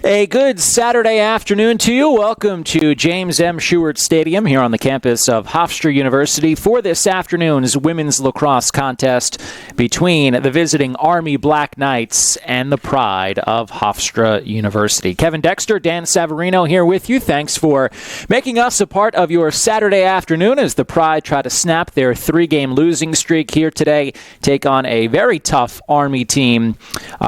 A good Saturday afternoon to you. Welcome to James M. Stewart Stadium here on the campus of Hofstra University for this afternoon's women's lacrosse contest between the visiting Army Black Knights and the Pride of Hofstra University. Kevin Dexter, Dan Savarino here with you. Thanks for making us a part of your Saturday afternoon as the Pride try to snap their three-game losing streak here today, take on a very tough Army team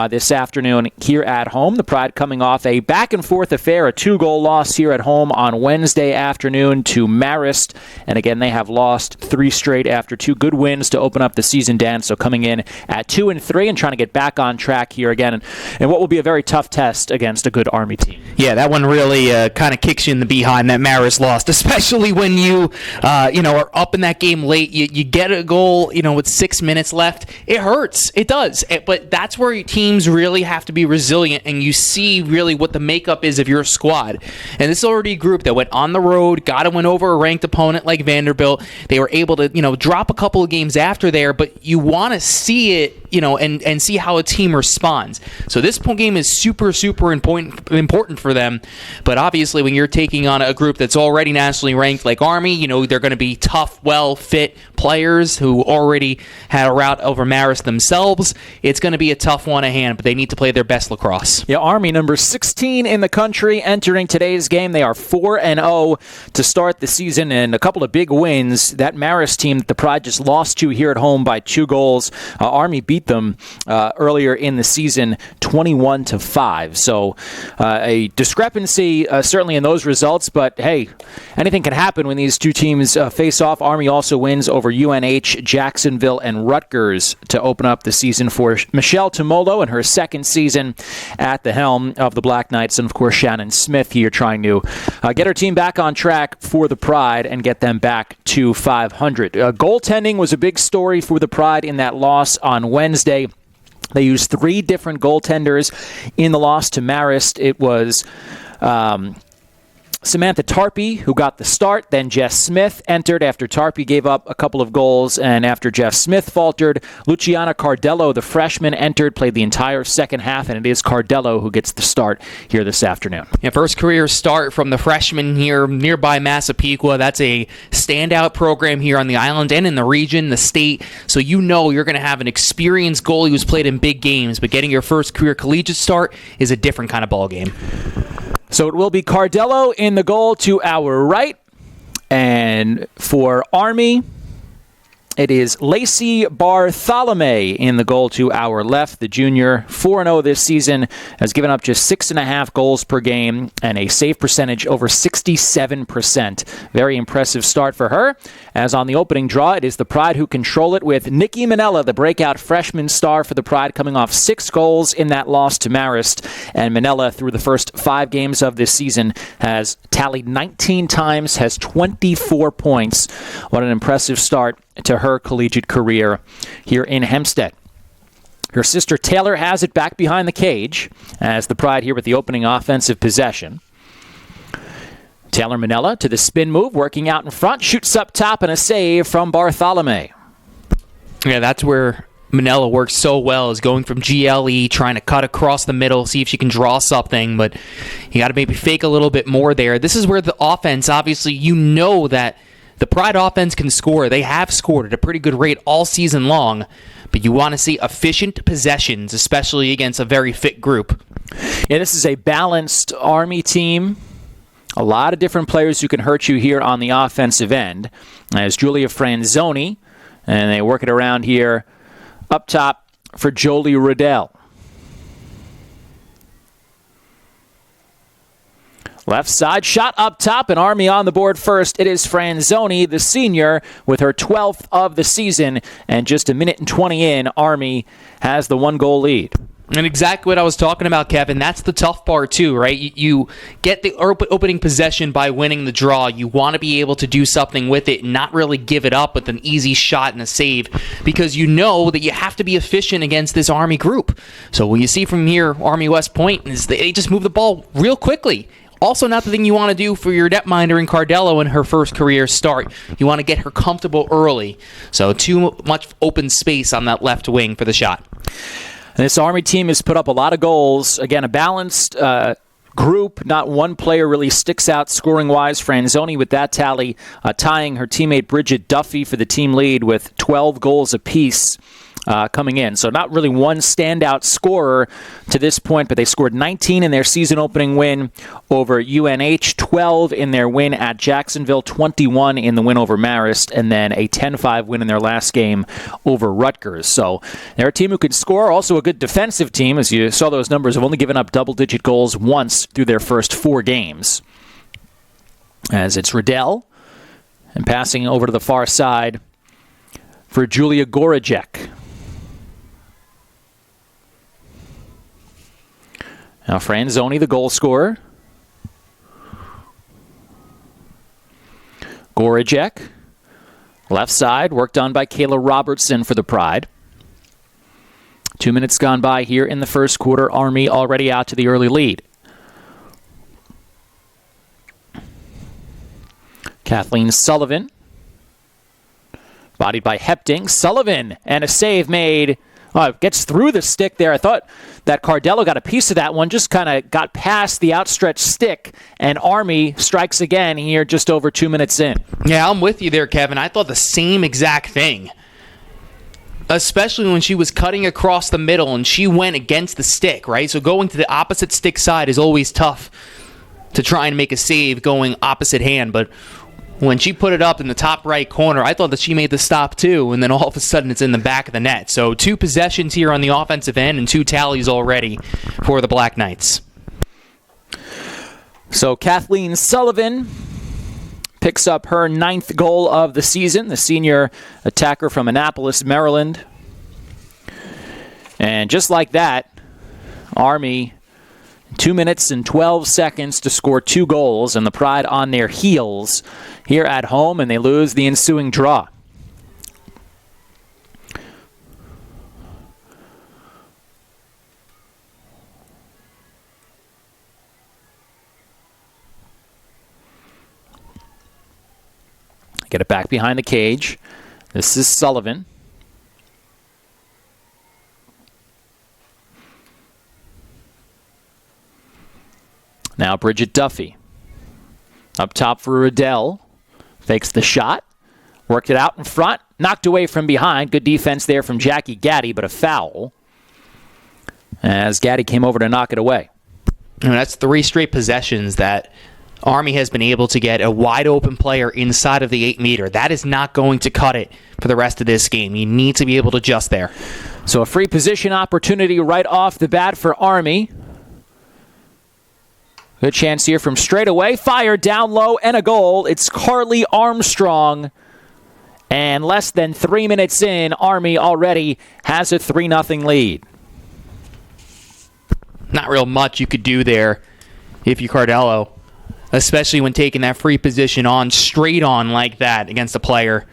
this afternoon here at home. The Pride coming off a back-and-forth affair, a two-goal loss here at home on Wednesday afternoon to Marist. And again, they have lost three straight after two good wins to open up the season, Dan. So coming in at 2-3 and trying to get back on track here again and what will be a very tough test against a good Army team. Yeah, that one really kind of kicks you in the behind, that Marist lost, especially when you are up in that game late. You get a goal, with 6 minutes left. It hurts. It does. But that's where teams really have to be resilient, and you see really what the makeup is of your squad. And this is already a group that went on the road, got to win over a ranked opponent like Vanderbilt. They were able to, drop a couple of games after there, but you want to see it, and see how a team responds. So this game is super, super important for them. But obviously, when you're taking on a group that's already nationally ranked like Army, they're going to be tough, well-fit players who already had a route over Marist themselves. It's going to be a tough one to hand, but they need to play their best lacrosse. Yeah, Army number 16 in the country entering today's game. They are 4-0 to start the season and a couple of big wins. That Marist team that the Pride just lost to here at home by 2 goals. Army beat them earlier in the season 21-5. So a discrepancy certainly in those results, but hey, anything can happen when these two teams face off. Army also wins over UNH, Jacksonville, and Rutgers to open up the season for Michelle Tomolo in her second season at the helm of the Black Knights, and of course Shannon Smith here trying to get her team back on track for the Pride and get them back to 500. Goaltending was a big story for the Pride in that loss on Wednesday. They used 3 different goaltenders in the loss to Marist. It was Samantha Tarpey, who got the start. Then Jess Smith entered after Tarpey gave up a couple of goals. And after Jess Smith faltered, Luciana Cardello, the freshman, entered, played the entire second half. And it is Cardello who gets the start here this afternoon. Yeah, first career start from the freshman here nearby Massapequa. That's a standout program here on the island and in the region, the state. So you're going to have an experienced goalie who's played in big games. But getting your first career collegiate start is a different kind of ball game. So it will be Cardello in the goal to our right. And for Army, it is Lacey Bartholomew in the goal to our left. The junior, 4-0 this season, has given up just 6.5 goals per game and a save percentage over 67%. Very impressive start for her. As on the opening draw, it is the Pride who control it with Nikki Minella, the breakout freshman star for the Pride, coming off 6 goals in that loss to Marist. And Minella, through the first 5 games of this season, has tallied 19 times, has 24 points. What an impressive start to her collegiate career here in Hempstead. Her sister Taylor has it back behind the cage as the Pride here with the opening offensive possession. Taylor Minella to the spin move, working out in front, shoots up top, and a save from Bartholomew. Yeah, that's where Minella works so well, is going from GLE, trying to cut across the middle, see if she can draw something, but you got to maybe fake a little bit more there. This is where the offense, obviously, that the Pride offense can score. They have scored at a pretty good rate all season long, but you want to see efficient possessions, especially against a very fit group. Yeah, this is a balanced Army team. A lot of different players who can hurt you here on the offensive end. As Julia Franzoni, and they work it around here up top for Jolie Riddell. Left side shot up top, and Army on the board first. It is Franzoni, the senior, with her 12th of the season. And just a minute and 20 in, Army has the 1-goal lead. And exactly what I was talking about, Kevin. That's the tough part, too, right? You get the opening possession by winning the draw. You want to be able to do something with it and not really give it up with an easy shot and a save, because you know that you have to be efficient against this Army group. So what you see from here, Army West Point, is they just move the ball real quickly. Also, not the thing you want to do for your netminder in Cardello in her first career start. You want to get her comfortable early. So too much open space on that left wing for the shot. And this Army team has put up a lot of goals. Again, a balanced group. Not one player really sticks out scoring-wise. Franzoni with that tally, tying her teammate Bridget Duffy for the team lead with 12 goals apiece. Coming in. So not really one standout scorer to this point, but they scored 19 in their season opening win over UNH, 12 in their win at Jacksonville, 21 in the win over Marist, and then a 10-5 win in their last game over Rutgers. So they're a team who can score, also a good defensive team. As you saw, those numbers have only given up double-digit goals once through their first 4 games. As it's Riddell, and passing over to the far side for Julia Gorajek. Now Franzoni, the goal scorer. Gorajek, left side, worked on by Kayla Robertson for the Pride. 2 minutes gone by here in the first quarter. Army already out to the early lead. Kathleen Sullivan, bodied by Hepting. Sullivan, and a save made. Gets through the stick there. I thought that Cardello got a piece of that one, just kind of got past the outstretched stick, and Army strikes again here just over 2 minutes in. Yeah, I'm with you there, Kevin. I thought the same exact thing, especially when she was cutting across the middle and she went against the stick, right? So going to the opposite stick side is always tough to try and make a save going opposite hand, but when she put it up in the top right corner, I thought that she made the stop too, and then all of a sudden it's in the back of the net. So 2 possessions here on the offensive end and 2 tallies already for the Black Knights. So Kathleen Sullivan picks up her 9th goal of the season, the senior attacker from Annapolis, Maryland. And just like that, Army 2 minutes and 12 seconds to score 2 goals, and the Pride on their heels here at home, and they lose the ensuing draw. Get it back behind the cage. This is Sullivan. Now Bridget Duffy. Up top for Riddell. Fakes the shot. Worked it out in front. Knocked away from behind. Good defense there from Jackie Gaddy, but a foul as Gaddy came over to knock it away. And that's 3 straight possessions that Army has been able to get a wide open player inside of the 8-meter. That is not going to cut it for the rest of this game. You need to be able to adjust there. So a free position opportunity right off the bat for Army. Good chance here from straight away. Fire down low and a goal. It's Carly Armstrong. And less than 3 minutes in, Army already has a 3-0 lead. Not real much you could do there if you Cardello, especially when taking that free position on straight on like that against a player.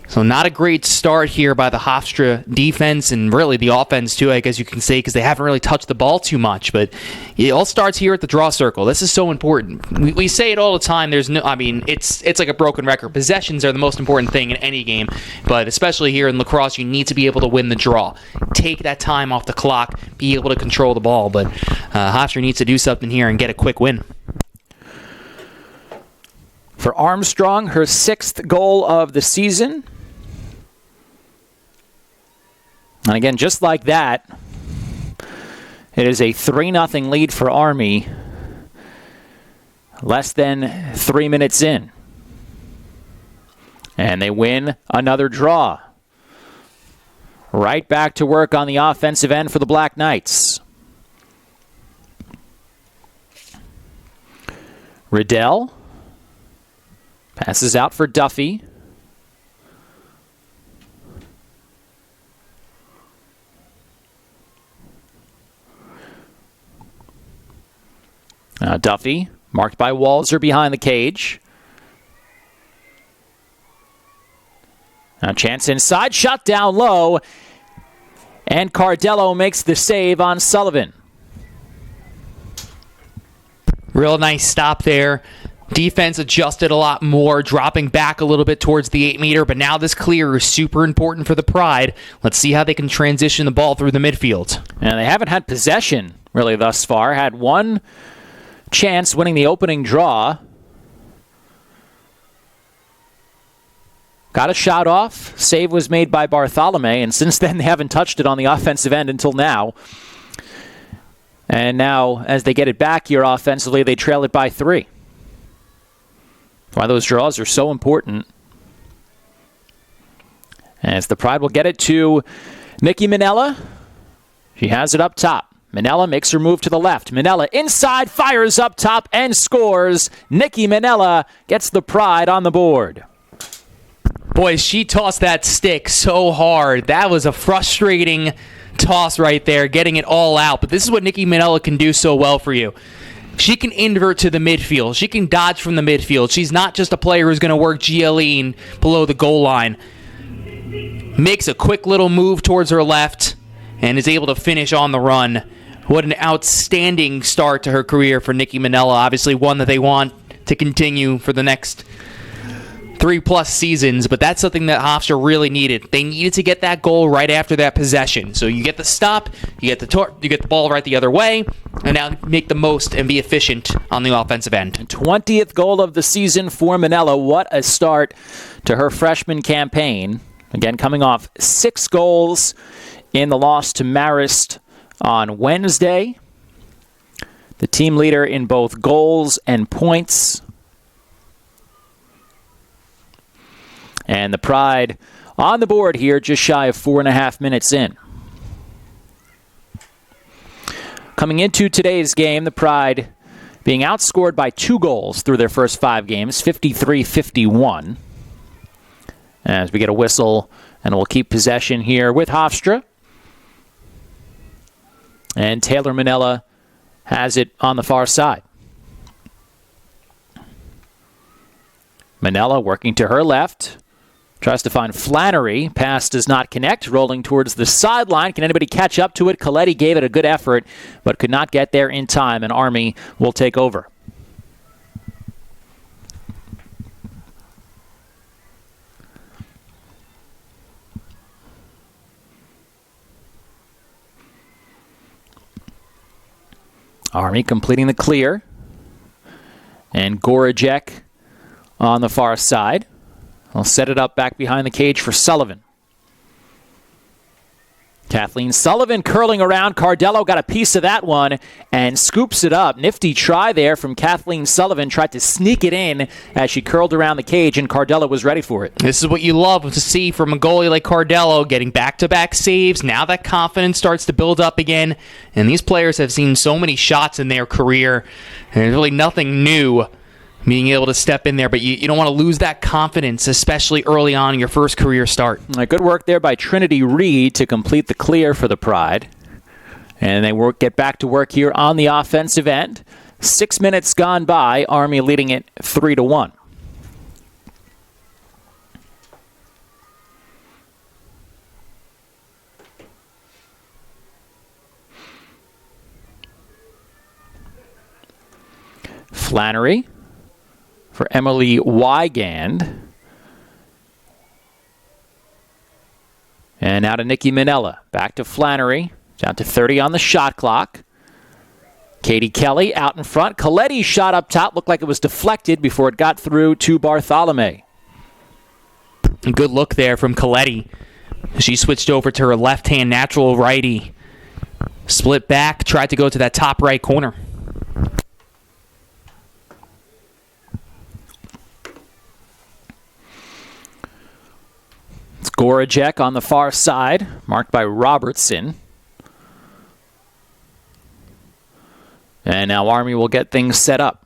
So not a great start here by the Hofstra defense and really the offense too, I guess you can say, because they haven't really touched the ball too much. But it all starts here at the draw circle. This is so important. We say it all the time. It's like a broken record. Possessions are the most important thing in any game, but especially here in lacrosse, you need to be able to win the draw. Take that time off the clock, be able to control the ball. But Hofstra needs to do something here and get a quick win. For Armstrong, her 6th goal of the season. And again, just like that, it is a 3-0 lead for Army. Less than 3 minutes in. And they win another draw. Right back to work on the offensive end for the Black Knights. Riddell passes out for Duffy. Duffy, marked by Walzer behind the cage. Now chance inside, shot down low, and Cardello makes the save on Sullivan. Real nice stop there. Defense adjusted a lot more, dropping back a little bit towards the 8-meter, but now this clear is super important for the Pride. Let's see how they can transition the ball through the midfield. And they haven't had possession really, thus far. Had one chance winning the opening draw. Got a shot off. Save was made by Bartholomew, and since then they haven't touched it on the offensive end until now. And now, as they get it back here offensively, they trail it by 3. Why those draws are so important. As the Pride will get it to Nikki Minella. She has it up top. Minella makes her move to the left. Minella inside, fires up top, and scores. Nikki Minella gets the Pride on the board. Boy, she tossed that stick so hard. That was a frustrating toss right there, getting it all out. But this is what Nikki Minella can do so well for you. She can invert to the midfield. She can dodge from the midfield. She's not just a player who's going to work GLE below the goal line. Makes a quick little move towards her left and is able to finish on the run. What an outstanding start to her career for Nikki Minella. Obviously one that they want to continue for the next 3+ seasons, but that's something that Hofstra really needed. They needed to get that goal right after that possession. So you get the stop, you get the ball right the other way, and now make the most and be efficient on the offensive end. 20th goal of the season for Minella. What a start to her freshman campaign. Again, coming off 6 goals in the loss to Marist on Wednesday. The team leader in both goals and points. And the Pride on the board here, just shy of 4.5 minutes in. Coming into today's game, the Pride being outscored by 2 goals through their first 5 games, 53-51. As we get a whistle, and we'll keep possession here with Hofstra. And Taylor Minella has it on the far side. Minella working to her left. Tries to find Flannery. Pass does not connect. Rolling towards the sideline. Can anybody catch up to it? Coletti gave it a good effort, but could not get there in time, and Army will take over. Army completing the clear. And Gorajek on the far side. I'll set it up back behind the cage for Sullivan. Kathleen Sullivan curling around. Cardello got a piece of that one and scoops it up. Nifty try there from Kathleen Sullivan. Tried to sneak it in as she curled around the cage, and Cardello was ready for it. This is what you love to see from a goalie like Cardello, getting back-to-back saves. Now that confidence starts to build up again, and these players have seen so many shots in their career, and there's really nothing new being able to step in there, but you don't want to lose that confidence, especially early on in your first career start. Good work there by Trinity Reed to complete the clear for the Pride. And they get back to work here on the offensive end. 6 minutes gone by, Army leading it 3-1. Flannery for Emily Wygand. And now to Nikki Minella. Back to Flannery. Down to 30 on the shot clock. Katie Kelly out in front. Coletti's shot up top looked like it was deflected before it got through to Bartholomew. Good look there from Coletti. She switched over to her left-hand natural righty. Split back, tried to go to that top right corner. It's Gorajek on the far side, marked by Robertson. And now Army will get things set up.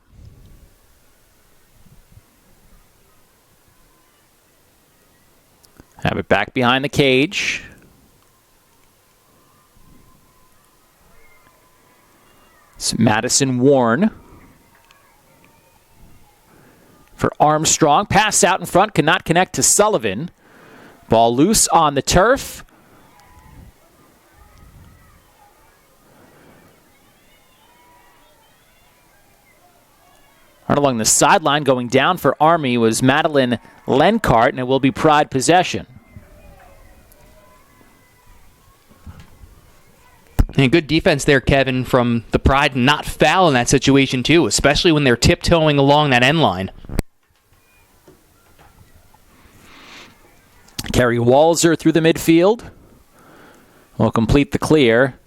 Have it back behind the cage. It's Madison Warren for Armstrong. Pass out in front, cannot connect to Sullivan. Ball loose on the turf. Right along the sideline, going down for Army was Madeline Lencart, and it will be Pride possession. And good defense there, Kevin, from the Pride, not foul in that situation, too, especially when they're tiptoeing along that end line. Kerry Walzer through the midfield will complete the clear.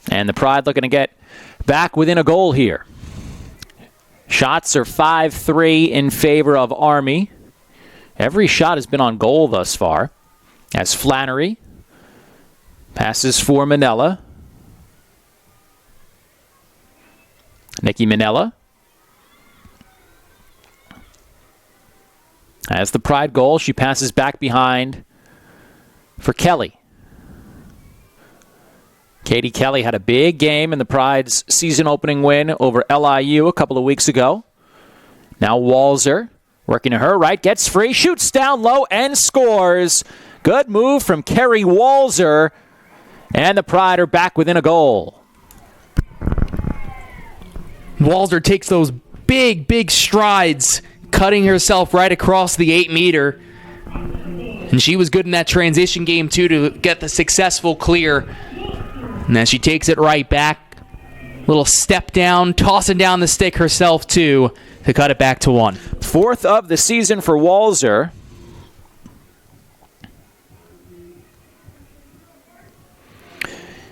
And the Pride looking to get back within a goal here. Shots are 5-3 in favor of Army. Every shot has been on goal thus far. As Flannery passes for Manella. Nikki Manella has the Pride goal. She passes back behind for Kelly. Katie Kelly had a big game in the Pride's season opening win over LIU a couple of weeks ago. Now Walzer working to her right, gets free, shoots down low and scores. Good move from Kerry Walzer, and the Pride are back within a goal. Walzer takes those big strides, cutting herself right across the 8-meter. And she was good in that transition game, too, to get the successful clear. And then she takes it right back. Little step down, tossing down the stick herself, too, to cut it back to 1. Fourth of the season for Walzer.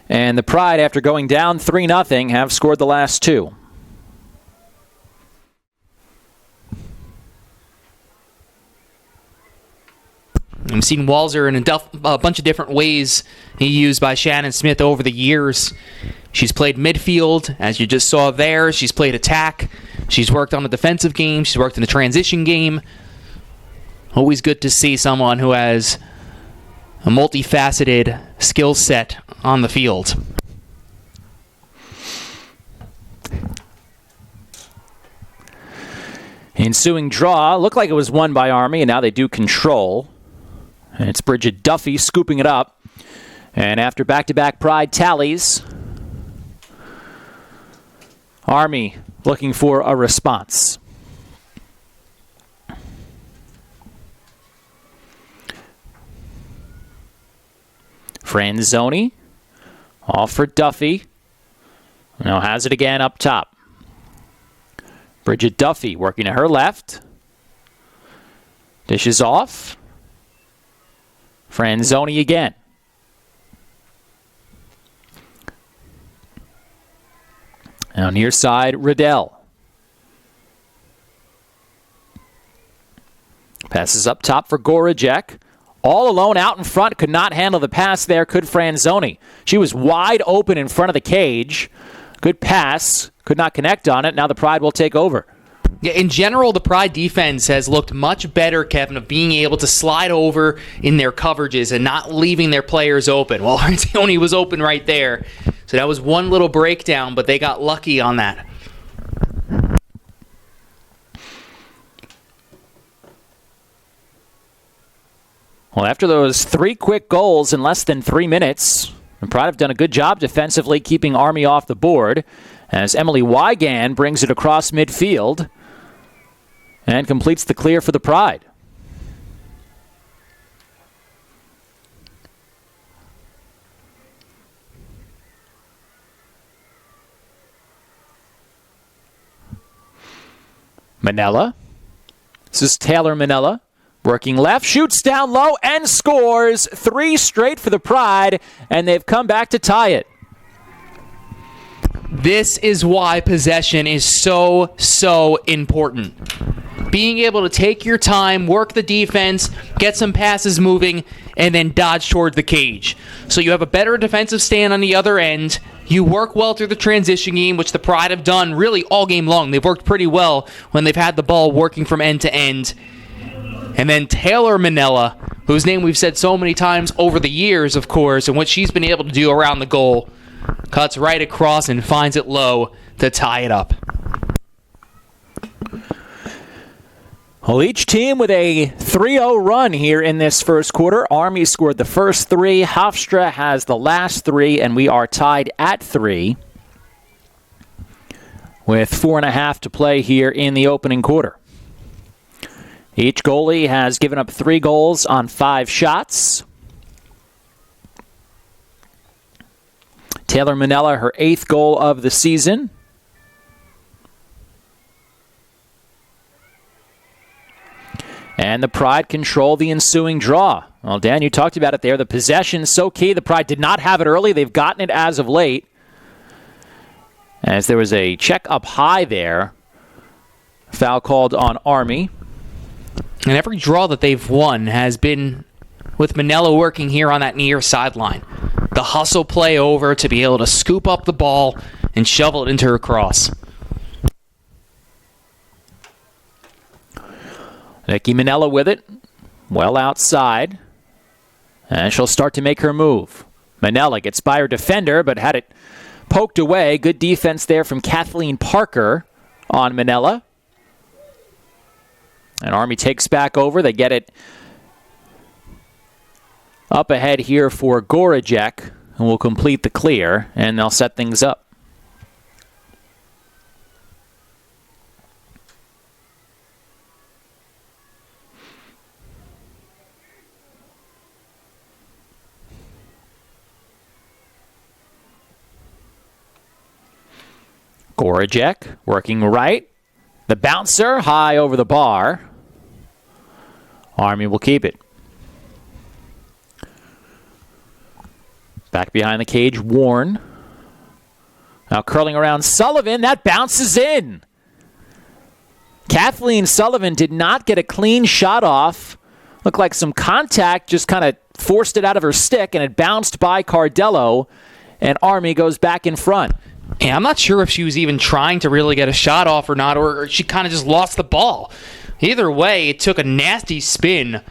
And the Pride, after going down 3-0, have scored the last 2. I've seen Walzer in a bunch of different ways used by Shannon Smith over the years. She's played midfield, as you just saw there. She's played attack. She's worked on the defensive game. She's worked in the transition game. Always good to see someone who has a multifaceted skill set on the field. Ensuing draw looked like it was won by Army, and now they do control. And it's Bridget Duffy scooping it up. And after back-to-back Pride tallies, Army looking for a response. Franzoni off for Duffy. Now has it again up top. Bridget Duffy working to her left. Dishes off. Franzoni again. Now near side, Riddell. Passes up top for Gorajek. All alone out in front, could not handle the pass there, could Franzoni. She was wide open in front of the cage. Good pass, could not connect on it. Now the Pride will take over. Yeah, in general, the Pride defense has looked much better, Kevin, of being able to slide over in their coverages and not leaving their players open. Well, Franzoni was open right there. So that was one little breakdown, but they got lucky on that. Well, after those 3 quick goals in less than 3 minutes, the Pride have done a good job defensively keeping Army off the board as Emily Wigan brings it across midfield and completes the clear for the Pride. Manella. This is Taylor Manella. Working left, shoots down low, and scores. 3 straight for the Pride, and they've come back to tie it. This is why possession is so important. Being able to take your time, work the defense, get some passes moving, and then dodge toward the cage. So you have a better defensive stand on the other end. You work well through the transition game, which the Pride have done really all game long. They've worked pretty well when they've had the ball working from end to end. And then Taylor Manella, whose name we've said so many times over the years, of course, and what she's been able to do around the goal, cuts right across and finds it low to tie it up. Well, each team with a 3-0 run here in this first quarter. Army scored the first 3. Hofstra has the last 3, and we are tied at 3 with 4.5 to play here in the opening quarter. Each goalie has given up 3 goals on 5 shots. Taylor Manella, her 8th goal of the season. And the Pride control the ensuing draw. Well, Dan, you talked about it there. The possession so key. The Pride did not have it early. They've gotten it as of late. As there was a check up high there. Foul called on Army. And every draw that they've won has been with Manella working here on that near sideline. The hustle play over to be able to scoop up the ball and shovel it into her cross. Nikki Manella with it. Well outside. And she'll start to make her move. Manella gets by her defender, but had it poked away. Good defense there from Kathleen Parker on Manella. And Army takes back over. They get it up ahead here for Gorajek, and will complete the clear, and they'll set things up. Gorajek working right. The bouncer high over the bar. Army will keep it. Back behind the cage, Warren. Now curling around Sullivan. That bounces in. Kathleen Sullivan did not get a clean shot off. Looked like some contact just kind of forced it out of her stick, and it bounced by Cardello, and Army goes back in front. Yeah, I'm not sure if she was even trying to really get a shot off or not, or she kind of just lost the ball. Either way, it took a nasty spin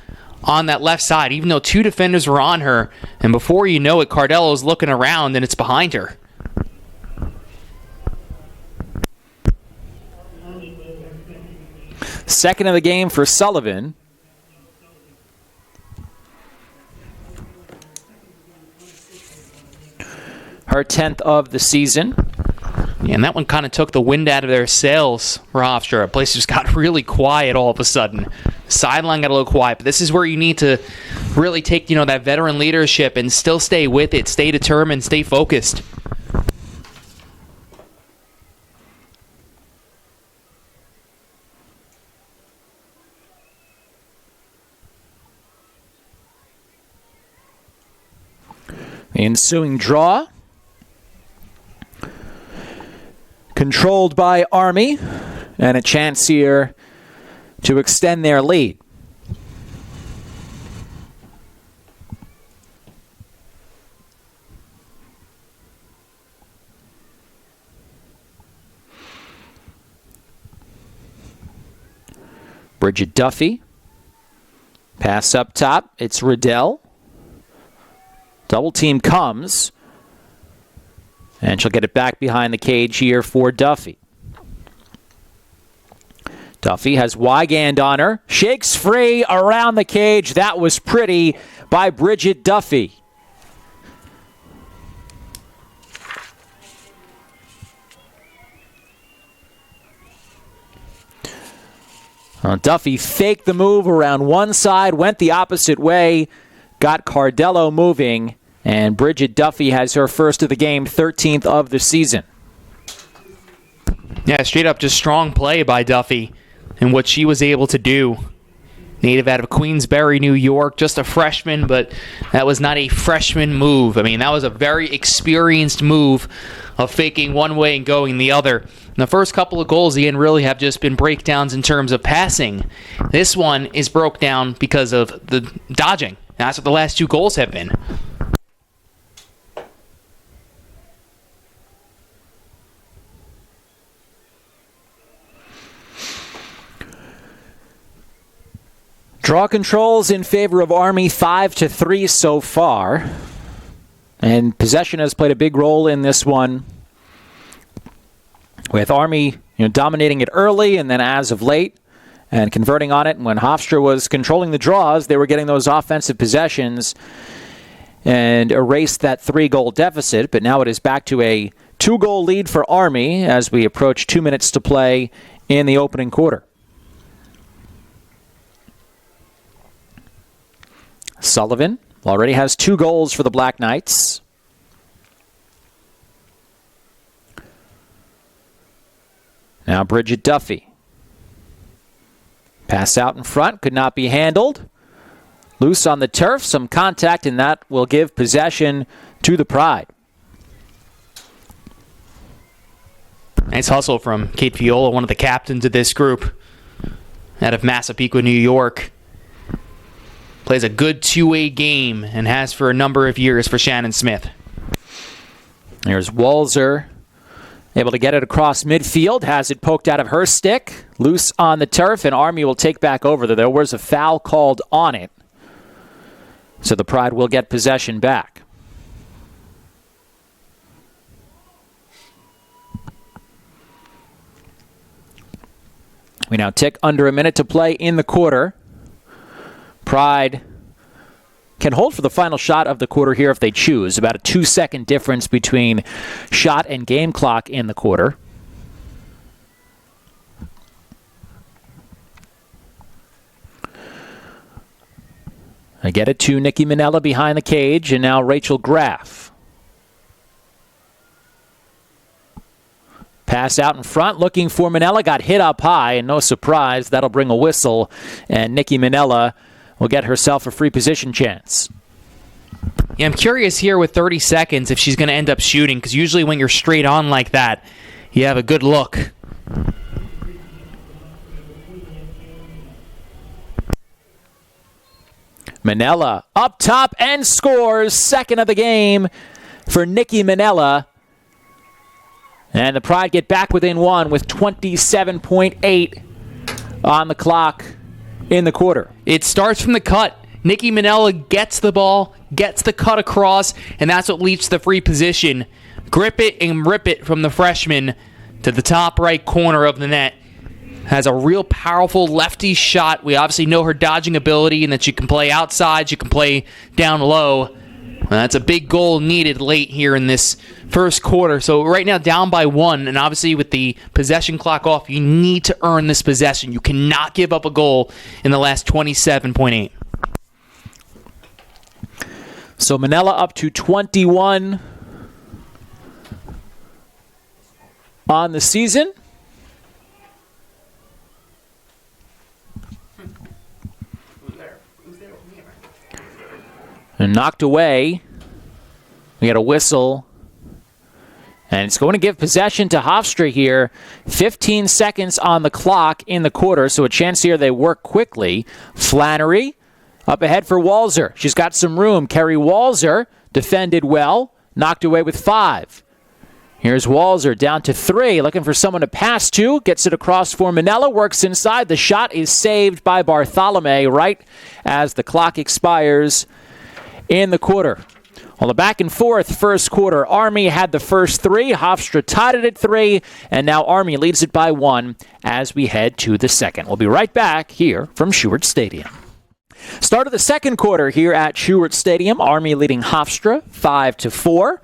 on that left side, even though 2 defenders were on her, and before you know it, Cardello's looking around and it's behind her. Second of the game for Sullivan. Her 10th of the season. Yeah, and that one kind of took the wind out of their sails for Hofstra. The place just got really quiet all of a sudden. Sideline got a little quiet, but this is where you need to really take, that veteran leadership and still stay with it, stay determined, stay focused. The ensuing draw. Controlled by Army, and a chance here to extend their lead. Bridget Duffy. Pass up top. It's Riddell. Double team comes. And she'll get it back behind the cage here for Duffy. Duffy has Wygand on her. Shakes free around the cage. That was pretty by Bridget Duffy. Duffy faked the move around one side, went the opposite way, got Cardello moving. And Bridget Duffy has her first of the game, 13th of the season. Yeah, straight up just strong play by Duffy and what she was able to do. Native out of Queensbury, New York, just a freshman, but that was not a freshman move. I mean, that was a very experienced move of faking one way and going the other. And the first couple of goals, Ian, really have just been breakdowns in terms of passing. This one is broke down because of the dodging. That's what the last 2 goals have been. Draw controls in favor of Army, 5-3 so far. And possession has played a big role in this one, with Army dominating it early and then as of late and converting on it. And when Hofstra was controlling the draws, they were getting those offensive possessions and erased that 3-goal deficit. But now it is back to a 2-goal lead for Army as we approach 2 minutes to play in the opening quarter. Sullivan already has 2 goals for the Black Knights. Now Bridget Duffy. Pass out in front, could not be handled. Loose on the turf, some contact, and that will give possession to the Pride. Nice hustle from Kate Viola, one of the captains of this group out of Massapequa, New York. Plays a good two-way game and has for a number of years for Shannon Smith. There's Walzer, able to get it across midfield, has it poked out of her stick, loose on the turf, and Army will take back over. There was a foul called on it, so the Pride will get possession back. We now tick under a minute to play in the quarter. Pride can hold for the final shot of the quarter here if they choose. About a 2-second difference between shot and game clock in the quarter. I get it to Nikki Minella behind the cage, and now Rachel Graff. Pass out in front, looking for Minella, got hit up high, and no surprise, that'll bring a whistle, and Nikki Minella will get herself a free position chance. Yeah, I'm curious here with 30 seconds if she's going to end up shooting, because usually when you're straight on like that, you have a good look. Minella up top and scores. Second of the game for Nikki Minella. And the Pride get back within one with 27.8 on the clock in the quarter. It starts from the cut. Nikki Minella gets the ball, gets the cut across, and that's what leads to the free position. Grip it and rip it from the freshman to the top right corner of the net. Has a real powerful lefty shot. We obviously know her dodging ability and that she can play outside, she can play down low. That's a big goal needed late here in this first quarter. So right now down by one, and obviously with the possession clock off, you need to earn this possession. You cannot give up a goal in the last 27.8. So Minella up to 21 on the season. And knocked away. We got a whistle. And it's going to give possession to Hofstra here. 15 seconds on the clock in the quarter, so a chance here they work quickly. Flannery up ahead for Walzer. She's got some room. Kerry Walzer defended well. Knocked away with 5. Here's Walzer down to 3. Looking for someone to pass to. Gets it across for Minella. Works inside. The shot is saved by Bartholomew right as the clock expires in the quarter. Well, the back and forth first quarter. Army had the first 3. Hofstra tied it at 3. And now Army leads it by 1 as we head to the second. We'll be right back here from Schuert Stadium. Start of the second quarter here at Schuert Stadium. Army leading Hofstra 5-4.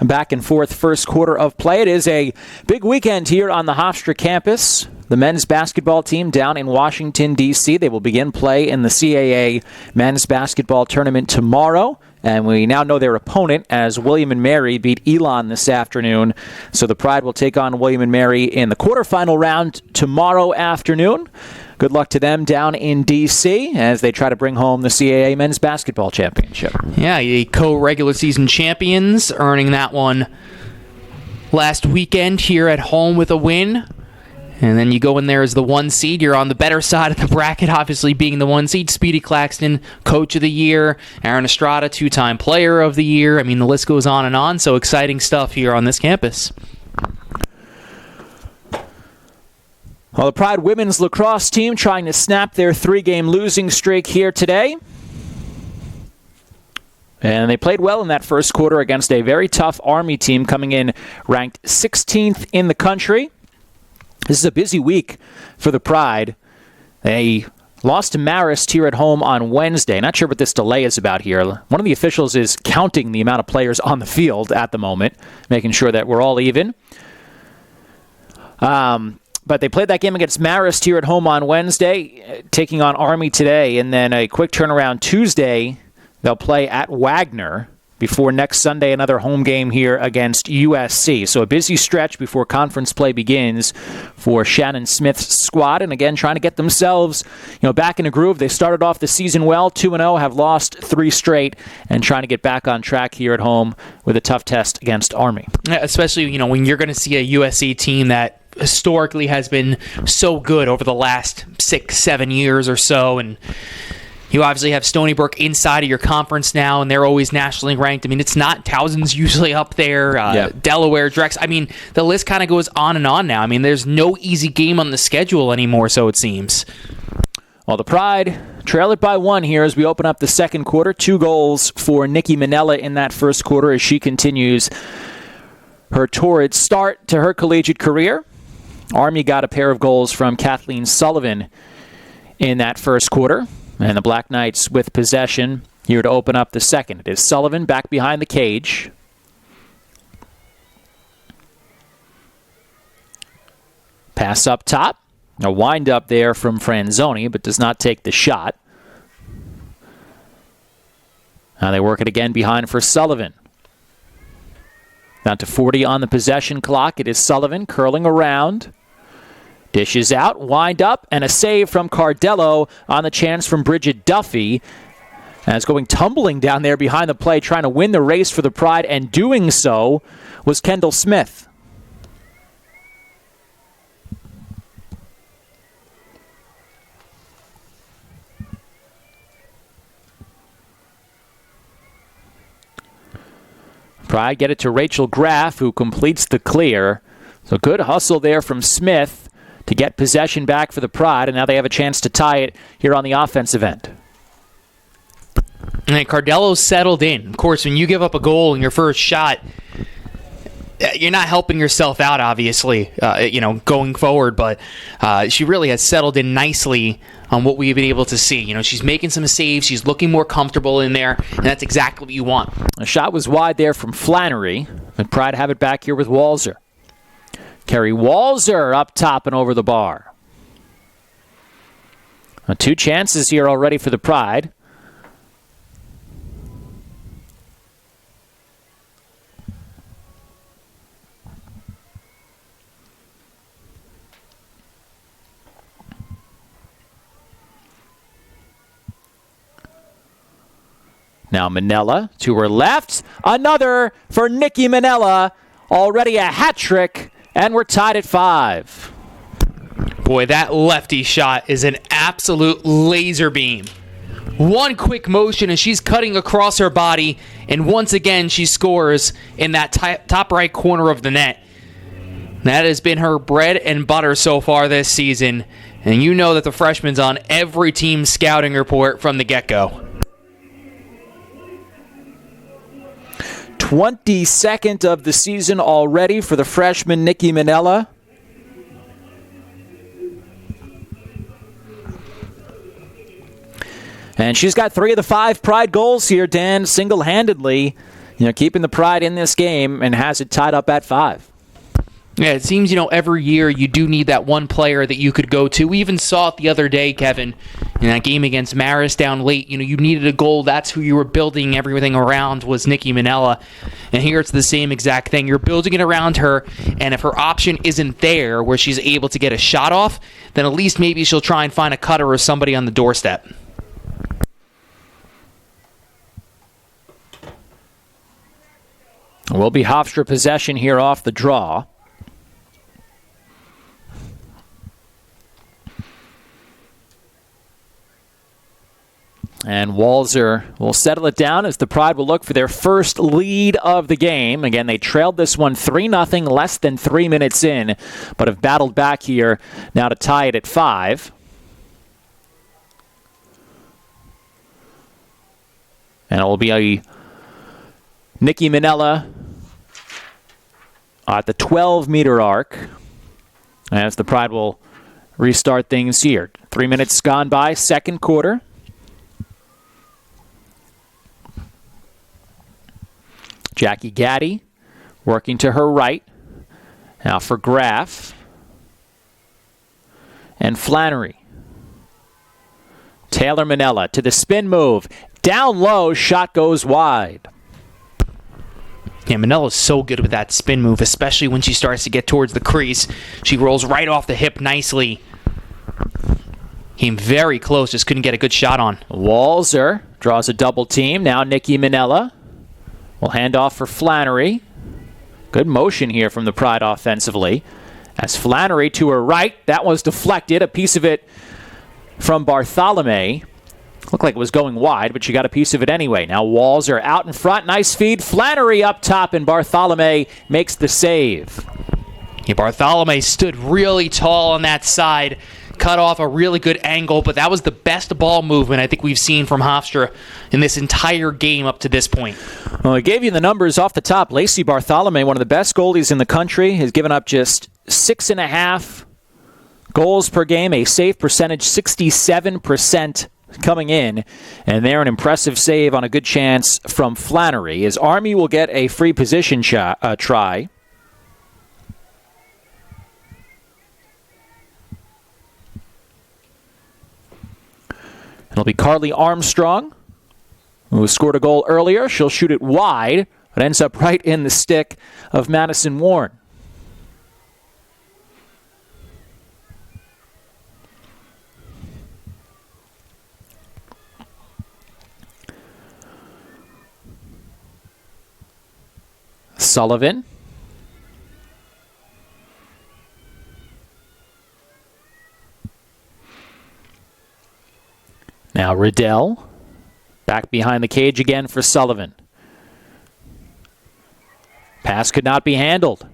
Back and forth first quarter of play. It is a big weekend here on the Hofstra campus. The men's basketball team down in Washington, D.C. They will begin play in the CAA men's basketball tournament tomorrow. And we now know their opponent as William & Mary beat Elon this afternoon. So the Pride will take on William & Mary in the quarterfinal round tomorrow afternoon. Good luck to them down in D.C. as they try to bring home the CAA men's basketball championship. Yeah, the co-regular season champions earning that one last weekend here at home with a win. And then you go in there as the 1 seed. You're on the better side of the bracket, obviously being the 1 seed. Speedy Claxton, Coach of the Year. Aaron Estrada, 2-time Player of the Year. I mean, the list goes on and on. So exciting stuff here on this campus. Well, the Pride women's lacrosse team trying to snap their 3-game losing streak here today. And they played well in that first quarter against a very tough Army team coming in ranked 16th in the country. This is a busy week for the Pride. They lost to Marist here at home on Wednesday. Not sure what this delay is about here. One of the officials is counting the amount of players on the field at the moment, making sure that we're all even. But they played that game against Marist here at home on Wednesday, taking on Army today. And then a quick turnaround Tuesday, they'll play at Wagner. before next Sunday, another home game here against USC. So a busy stretch before conference play begins for Shannon Smith's squad. And again, trying to get themselves, back in a groove. They started off the season well, 2-0, have lost 3 straight, and trying to get back on track here at home with a tough test against Army. Yeah, especially, when you're going to see a USC team that historically has been so good over the last 6-7 years or so, and you obviously have Stony Brook inside of your conference now, and they're always nationally ranked. I mean, it's not Towson's usually up there. Delaware, Drex. I mean, the list kind of goes on and on now. I mean, there's no easy game on the schedule anymore, so it seems. Well, the Pride trail it by 1 here as we open up the second quarter. 2 goals for Nikki Minella in that first quarter as she continues her torrid start to her collegiate career. Army got a pair of goals from Kathleen Sullivan in that first quarter. And the Black Knights with possession here to open up the second. It is Sullivan back behind the cage. Pass up top. A wind up there from Franzoni, but does not take the shot. Now they work it again behind for Sullivan. Down to 40 on the possession clock. It is Sullivan curling around. Dishes out, wind up, and a save from Cardello on the chance from Bridget Duffy. As going tumbling down there behind the play, trying to win the race for the Pride, and doing so was Kendall Smith. Pride get it to Rachel Graff, who completes the clear. So good hustle there from Smith to get possession back for the Pride, and now they have a chance to tie it here on the offensive end. And Cardello's settled in. Of course, when you give up a goal in your first shot, you're not helping yourself out, obviously, going forward, but she really has settled in nicely on what we've been able to see. She's making some saves, she's looking more comfortable in there, and that's exactly what you want. A shot was wide there from Flannery, and Pride have it back here with Walzer. Kerry Walzer up top and over the bar. 2 chances here already for the Pride. Now Minella to her left. Another for Nikki Minella. Already a hat trick. And we're tied at 5. Boy, that lefty shot is an absolute laser beam. One quick motion and she's cutting across her body, and once again she scores in that top right corner of the net. That has been her bread and butter so far this season, and you know that the freshman's on every team's scouting report from the get-go. 22nd of the season already for the freshman Nikki Minella. And she's got 3 of the 5 Pride goals here, Dan, single-handedly, keeping the Pride in this game, and has it tied up at 5. Yeah, it seems, every year you do need that one player that you could go to. We even saw it the other day, Kevin, in that game against Marist down late. You needed a goal. That's who you were building everything around, was Nikki Minella. And here it's the same exact thing. You're building it around her, and if her option isn't there where she's able to get a shot off, then at least maybe she'll try and find a cutter or somebody on the doorstep. Will be Hofstra possession here off the draw. And Walzer will settle it down as the Pride will look for their first lead of the game. Again, they trailed this one 3-0 less than 3 minutes in, but have battled back here now to tie it at 5. And it will be a Nikki Minella at the 12-meter arc as the Pride will restart things here. 3 minutes gone by, second quarter. Jackie Gaddy working to her right. Now for Graff. And Flannery. Taylor Minella to the spin move. Down low, shot goes wide. Yeah, Manella's so good with that spin move, especially when she starts to get towards the crease. She rolls right off the hip nicely. Came very close, just couldn't get a good shot on. Walzer draws a double team. Now Nikki Manella will hand off for Flannery. Good motion here from the Pride offensively. As Flannery to her right, that was deflected. A piece of it from Bartholomew. Looked like it was going wide, but she got a piece of it anyway. Now Walzer out in front. Nice feed. Flannery up top, and Bartholomew makes the save. Yeah, Bartholomew stood really tall on that side. Cut off a really good angle, but that was the best ball movement I think we've seen from Hofstra in this entire game up to this point. Well, I gave you the numbers off the top. Lacey Bartholomew, one of the best goalies in the country, has given up just 6.5 goals per game, a save percentage 67% coming in, and they're an impressive save on a good chance from Flannery. As Army will get a free position try. It'll be Carly Armstrong, who scored a goal earlier. She'll shoot it wide, but ends up right in the stick of Madison Warren. Sullivan. Now Riddell. Back behind the cage again for Sullivan. Pass could not be handled.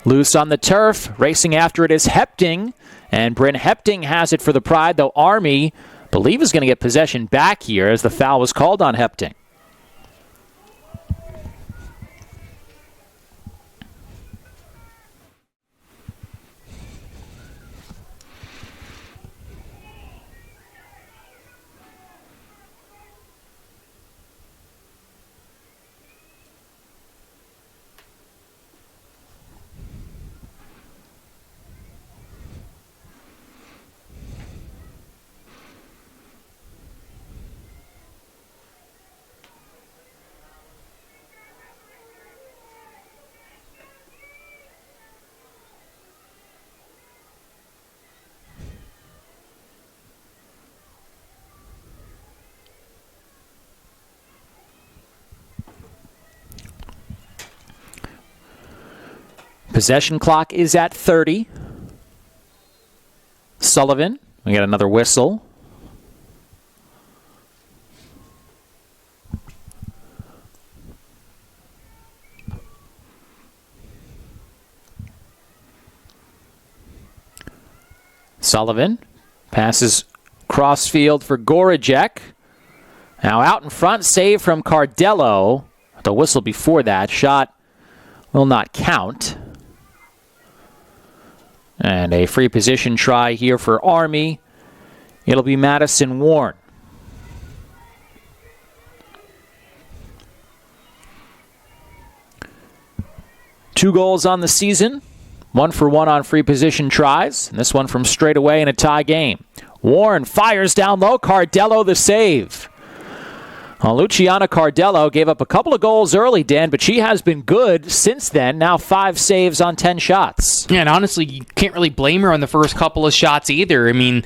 Loose on the turf. Racing after it is Hepting. And Bryn Hepting has it for the Pride, though Army, believe, is going to get possession back here as the foul was called on Hepting. Possession clock is at 30. Sullivan, we got another whistle. Sullivan passes crossfield for Gorajek. Now out in front, save from Cardello. The whistle before that shot will not count. And a free position try here for Army. It'll be Madison Warren. Two goals on the season. 1-for-1 on free position tries. And this one from straight away in a tie game. Warren fires down low. Cardello the save. Luciana Cardello gave up a couple of goals early, Dan, but she has been good since then. Now 5 saves on 10 shots. Yeah, and honestly, you can't really blame her on the first couple of shots either. I mean,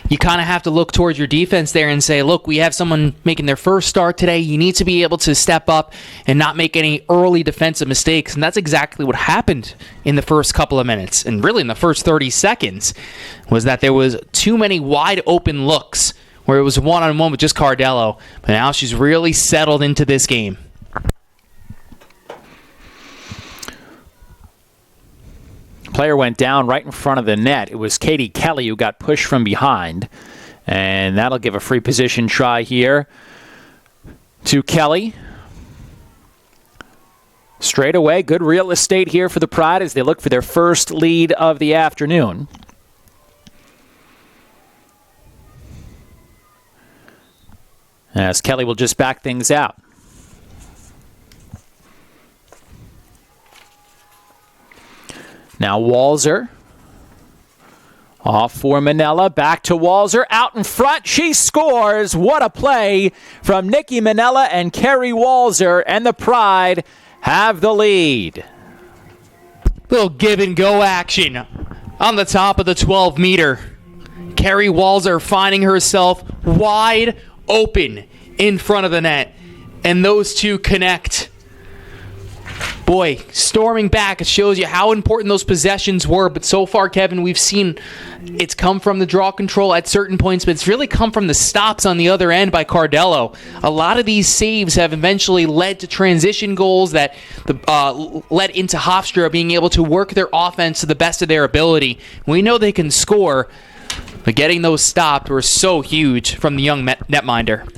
you kind of have to look towards your defense there and say, look, we have someone making their first start today. You need to be able to step up and not make any early defensive mistakes. And that's exactly what happened in the first couple of minutes. And really in the first 30 seconds was that there was too many wide open looks where it was one-on-one with just Cardello. But now she's really settled into this game. Player went down right in front of the net. It was Katie Kelly who got pushed from behind. And that'll give a free position try here to Kelly. Straight away, good real estate here for the Pride as they look for their first lead of the afternoon. As Kelly will just back things out. Now Walzer. Off for Manella. Back to Walzer. Out in front. She scores. What a play from Nikki Manella and Kerry Walzer. And the Pride have the lead. Little give and go action on the top of the 12-meter. Kerry Walzer finding herself wide open in front of the net. And those two connect. Boy, storming back, it shows you how important those possessions were. But so far, Kevin, we've seen it's come from the draw control at certain points, but it's really come from the stops on the other end by Cardello. A lot of these saves have eventually led to transition goals that led into Hofstra being able to work their offense to the best of their ability. We know they can score, but getting those stopped were so huge from the young netminder.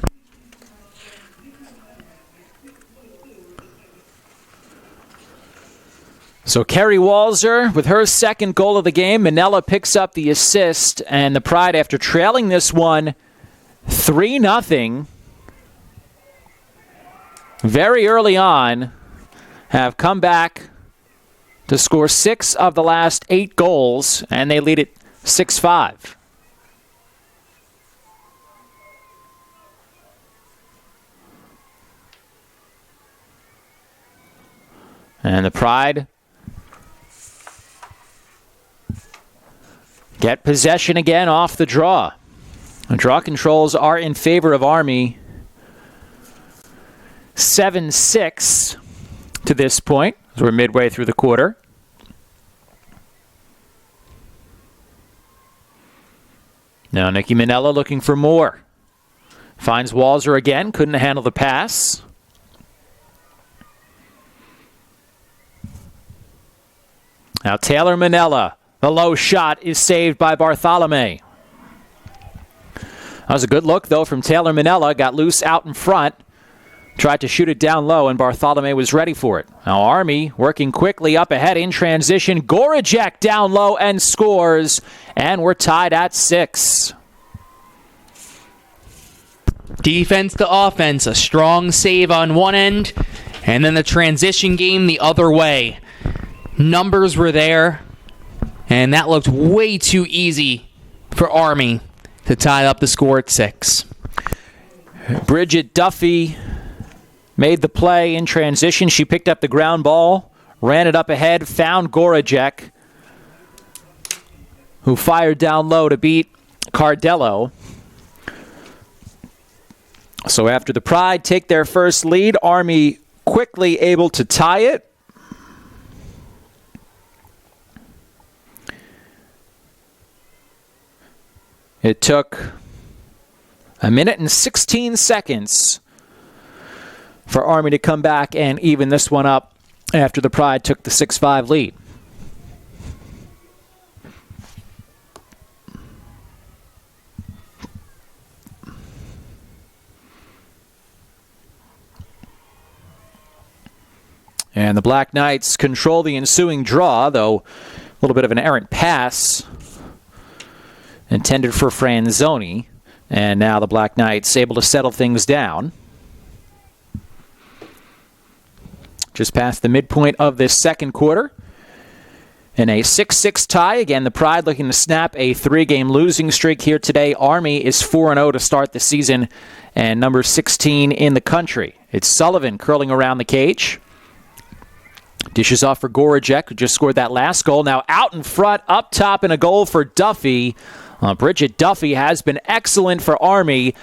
So Kerry Walzer with her second goal of the game. Manella picks up the assist, and the Pride, after trailing this one 3-0 very early on, have come back to score 6 of the last 8 goals, and they lead it 6-5. And the Pride get possession again off the draw. The draw controls are in favor of Army. 7-6 to this point, as we're midway through the quarter. Now Nikki Manella looking for more. Finds Walzer again, couldn't handle the pass. Now Taylor Manella. The low shot is saved by Bartholomew. That was a good look, though, from Taylor Manella. Got loose out in front. Tried to shoot it down low, and Bartholomew was ready for it. Now Army working quickly up ahead in transition. Gorajek down low and scores. And we're tied at 6. Defense to offense. A strong save on one end. And then the transition game the other way. Numbers were there. And that looked way too easy for Army to tie up the score at 6. Bridget Duffy made the play in transition. She picked up the ground ball, ran it up ahead, found Gorajek, who fired down low to beat Cardello. So after the Pride take their first lead, Army quickly able to tie it. It took 1 minute and 16 seconds for Army to come back and even this one up after the Pride took the 6-5 lead. And the Black Knights control the ensuing draw, though a little bit of an errant pass intended for Franzoni. And now the Black Knights able to settle things down. Just past the midpoint of this second quarter. In a 6-6 tie, again, the Pride looking to snap a 3-game losing streak here today. Army is 4-0 to start the season and number 16 in the country. It's Sullivan curling around the cage. Dishes off for Gorajek, who just scored that last goal. Now out in front, up top, and a goal for Duffy. Bridget Duffy has been excellent for Army,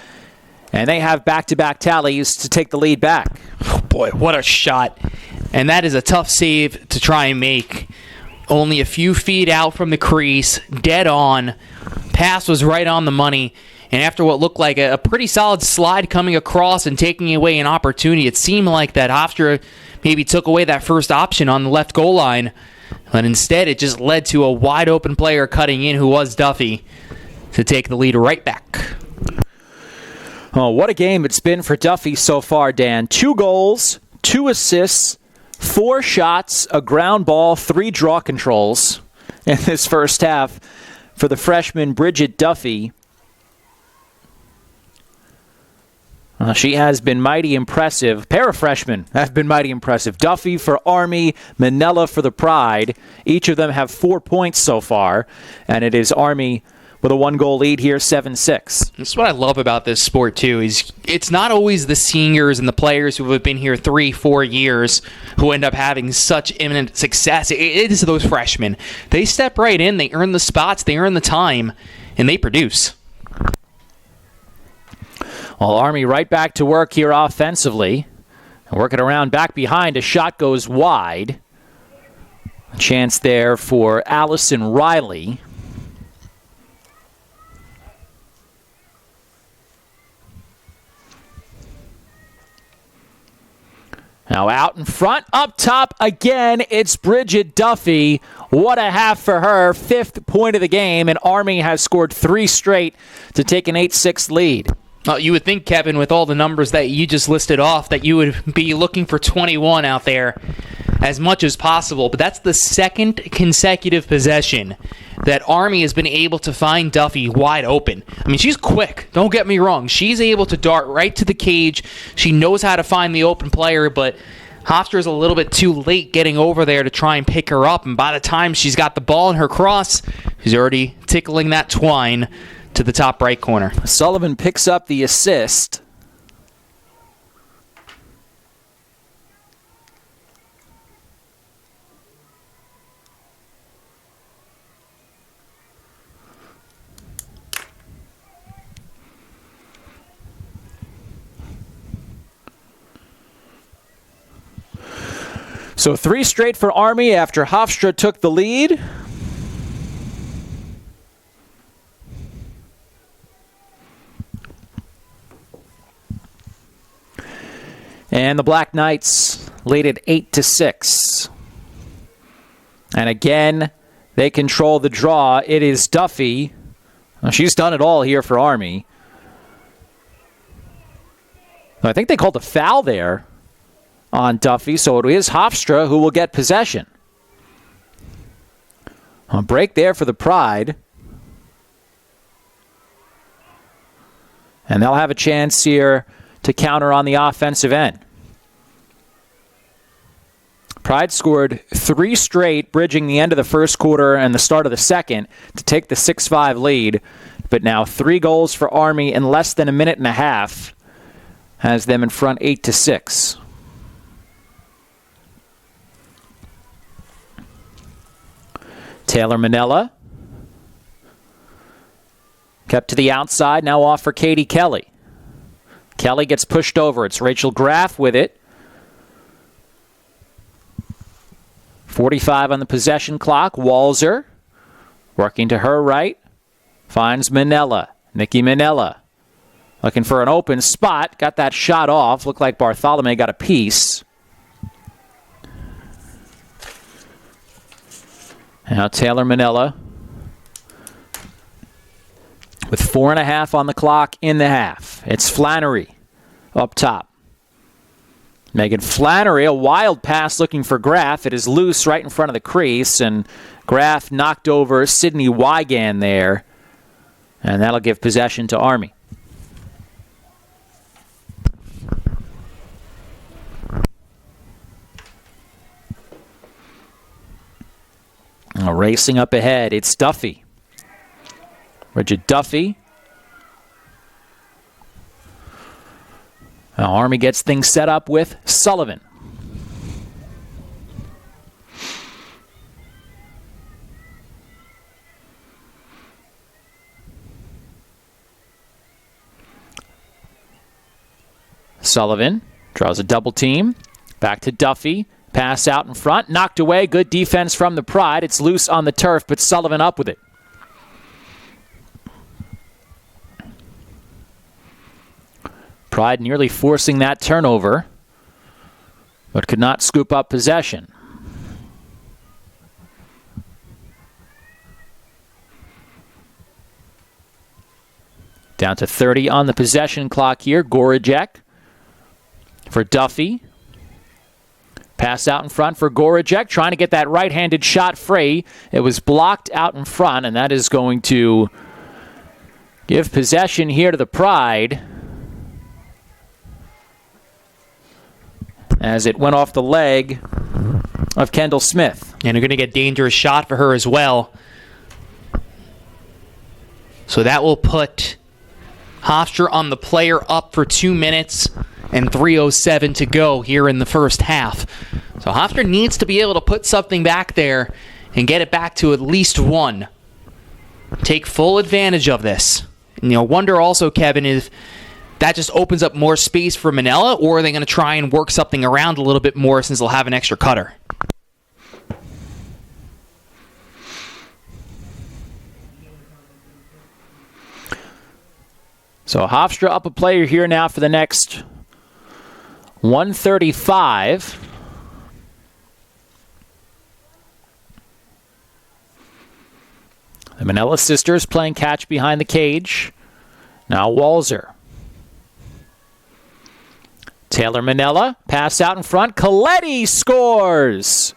and they have back-to-back tallies to take the lead back. Oh boy, what a shot. And that is a tough save to try and make. Only a few feet out from the crease, dead on. Pass was right on the money. And after what looked like a pretty solid slide coming across and taking away an opportunity, it seemed like that Hofstra maybe took away that first option on the left goal line. But instead, it just led to a wide-open player cutting in, who was Duffy, to take the lead right back. Oh, what a game it's been for Duffy so far, Dan. 2 goals, 2 assists, 4 shots, a ground ball, 3 draw controls in this first half for the freshman Bridget Duffy. She has been mighty impressive. Pair of freshmen have been mighty impressive. Duffy for Army, Manella for the Pride. Each of them have 4 points so far, and it is Army with a 1-goal lead here, 7-6. That's what I love about this sport, too, is it's not always the seniors and the players who have been here 3-4 years who end up having such imminent success. It is those freshmen. They step right in, they earn the spots, they earn the time, and they produce. Well, Army right back to work here offensively. Working around back behind, a shot goes wide. A chance there for Allison Riley. Now out in front, up top again, it's Bridget Duffy. What a half for her, 5th point of the game, and Army has scored 3 straight to take an 8-6 lead. You would think, Kevin, with all the numbers that you just listed off, that you would be looking for 21 out there as much as possible. But that's the 2nd consecutive possession that Army has been able to find Duffy wide open. I mean, she's quick. Don't get me wrong. She's able to dart right to the cage. She knows how to find the open player, but Hofstra's a little bit too late getting over there to try and pick her up. And by the time she's got the ball in her cross, she's already tickling that twine to the top right corner. Sullivan picks up the assist. So 3 straight for Army after Hofstra took the lead. And the Black Knights lead it 8-6. And again, they control the draw. It is Duffy. Well, she's done it all here for Army. I think they called a foul there on Duffy, so it is Hofstra who will get possession. A break there for the Pride. And they'll have a chance here to counter on the offensive end. Pride scored 3 straight, bridging the end of the first quarter and the start of the second to take the 6-5 lead. But now 3 goals for Army in less than a minute and a half has them in front 8-6. Taylor Manella kept to the outside, now off for Katie Kelly. Kelly gets pushed over. It's Rachel Graff with it. 45 on the possession clock. Walzer working to her right. Finds Manella. Nikki Manella looking for an open spot. Got that shot off. Looked like Bartholomew got a piece. Now Taylor Manella with 4.5 on the clock in the half. It's Flannery up top. Megan Flannery, a wild pass looking for Graff. It is loose right in front of the crease, and Graff knocked over Sydney Wygan there, and that'll give possession to Army. Racing up ahead, it's Duffy. Bridget Duffy. Now Army gets things set up with Sullivan. Sullivan draws a double team. Back to Duffy. Pass out in front. Knocked away. Good defense from the Pride. It's loose on the turf, but Sullivan up with it. Pride nearly forcing that turnover, but could not scoop up possession. Down to 30 on the possession clock here. Gorajek for Duffy. Pass out in front for Gorajek, trying to get that right-handed shot free. It was blocked out in front, and that is going to give possession here to the Pride, as it went off the leg of Kendall Smith. And you're going to get dangerous shot for her as well. So that will put Hofstra on the player up for 2 minutes and 3:07 to go here in the first half. So Hofstra needs to be able to put something back there and get it back to at least one. Take full advantage of this. And, wonder also, Kevin, if that just opens up more space for Manila, or are they going to try and work something around a little bit more since they'll have an extra cutter? So Hofstra up a player here now for the next 1:35. The Manila sisters playing catch behind the cage. Now Walzer. Taylor Manila, pass out in front. Coletti scores!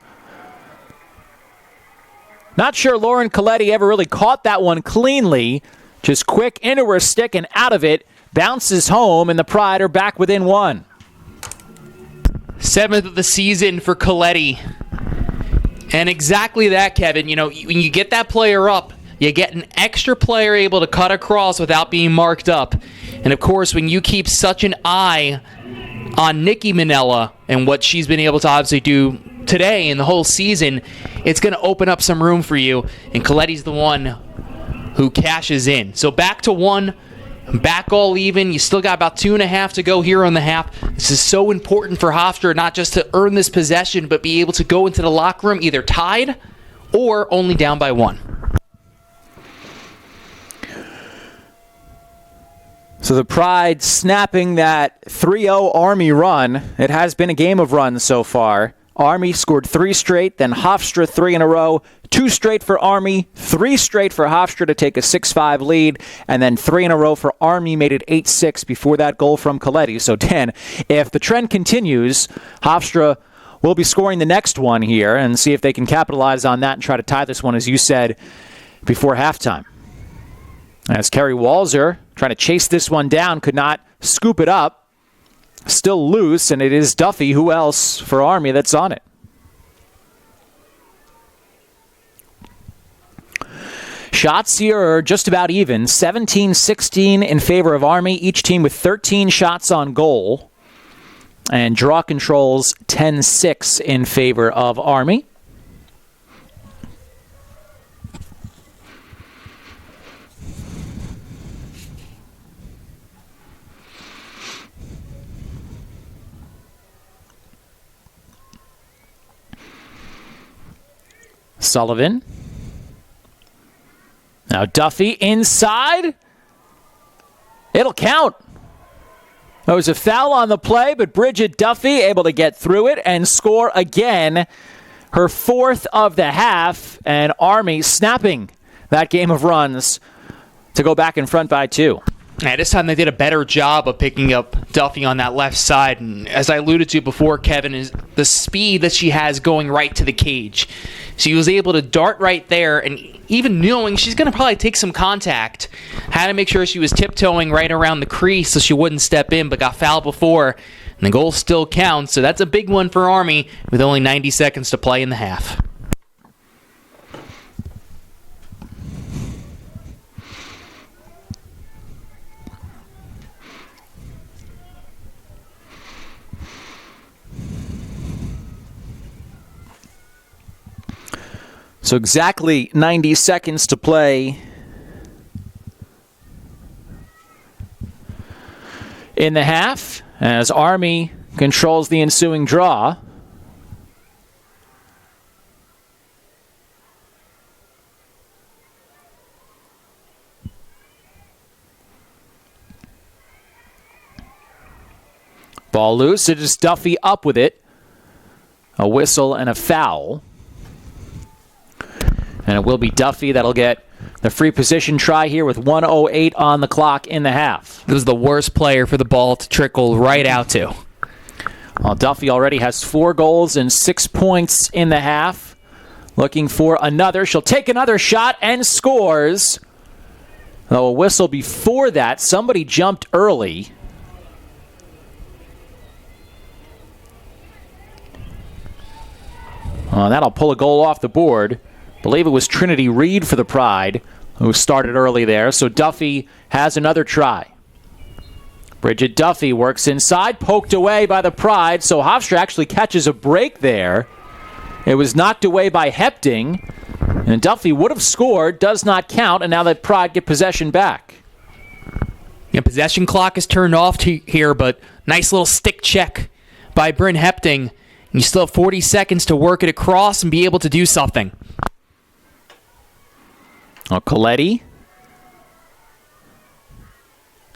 Not sure Lauren Coletti ever really caught that one cleanly. Just quick into her stick and out of it. Bounces home, and the Pride are back within one. 7th of the season for Coletti. And exactly that, Kevin. When you get that player up, you get an extra player able to cut across without being marked up. And, of course, when you keep such an eye on Nikki Manila and what she's been able to obviously do today and the whole season, it's going to open up some room for you. And Coletti's the one who cashes in. So back to one, back all even. You still got about 2.5 to go here on the half. This is so important for Hofstra, not just to earn this possession, but be able to go into the locker room either tied or only down by one. So the Pride snapping that 3-0 Army run. It has been a game of runs so far. Army scored 3 straight, then Hofstra 3 in a row, 2 straight for Army, 3 straight for Hofstra to take a 6-5 lead, and then 3 in a row for Army made it 8-6 before that goal from Coletti. So, Dan, if the trend continues, Hofstra will be scoring the next one here and see if they can capitalize on that and try to tie this one, as you said, before halftime. As Kerry Walzer trying to chase this one down, could not scoop it up. Still loose, and it is Duffy. Who else for Army that's on it? Shots here are just about even. 17-16 in favor of Army. Each team with 13 shots on goal. And draw controls 10-6 in favor of Army. Sullivan. Now Duffy inside. It'll count. There was a foul on the play, but Bridget Duffy able to get through it and score again. Her 4th of the half, and Army snapping that game of runs to go back in front by 2. Yeah, this time they did a better job of picking up Duffy on that left side. And as I alluded to before, Kevin, is the speed that she has going right to the cage. She was able to dart right there, and even knowing she's going to probably take some contact, had to make sure she was tiptoeing right around the crease so she wouldn't step in, but got fouled before, and the goal still counts. So that's a big one for Army with only 90 seconds to play in the half. So exactly 90 seconds to play in the half as Army controls the ensuing draw. Ball loose. It is Duffy up with it. A whistle and a foul. And it will be Duffy that'll get the free position try here with 1:08 on the clock in the half. This is the worst player for the ball to trickle right out to. Well, Duffy already has 4 goals and 6 points in the half. Looking for another. She'll take another shot and scores. Though a whistle before that. Somebody jumped early. That'll pull a goal off the board. I believe it was Trinity Reed for the Pride. who started early there. So Duffy has another try. Bridget Duffy works inside, poked away by the Pride, so Hofstra actually catches a break there. It was knocked away by Hepting, and Duffy would have scored, does not count, and now that Pride get possession back. Yeah, possession clock is turned off here, but nice little stick check by Bryn Hepting. You still have 40 seconds to work it across and be able to do something. Coletti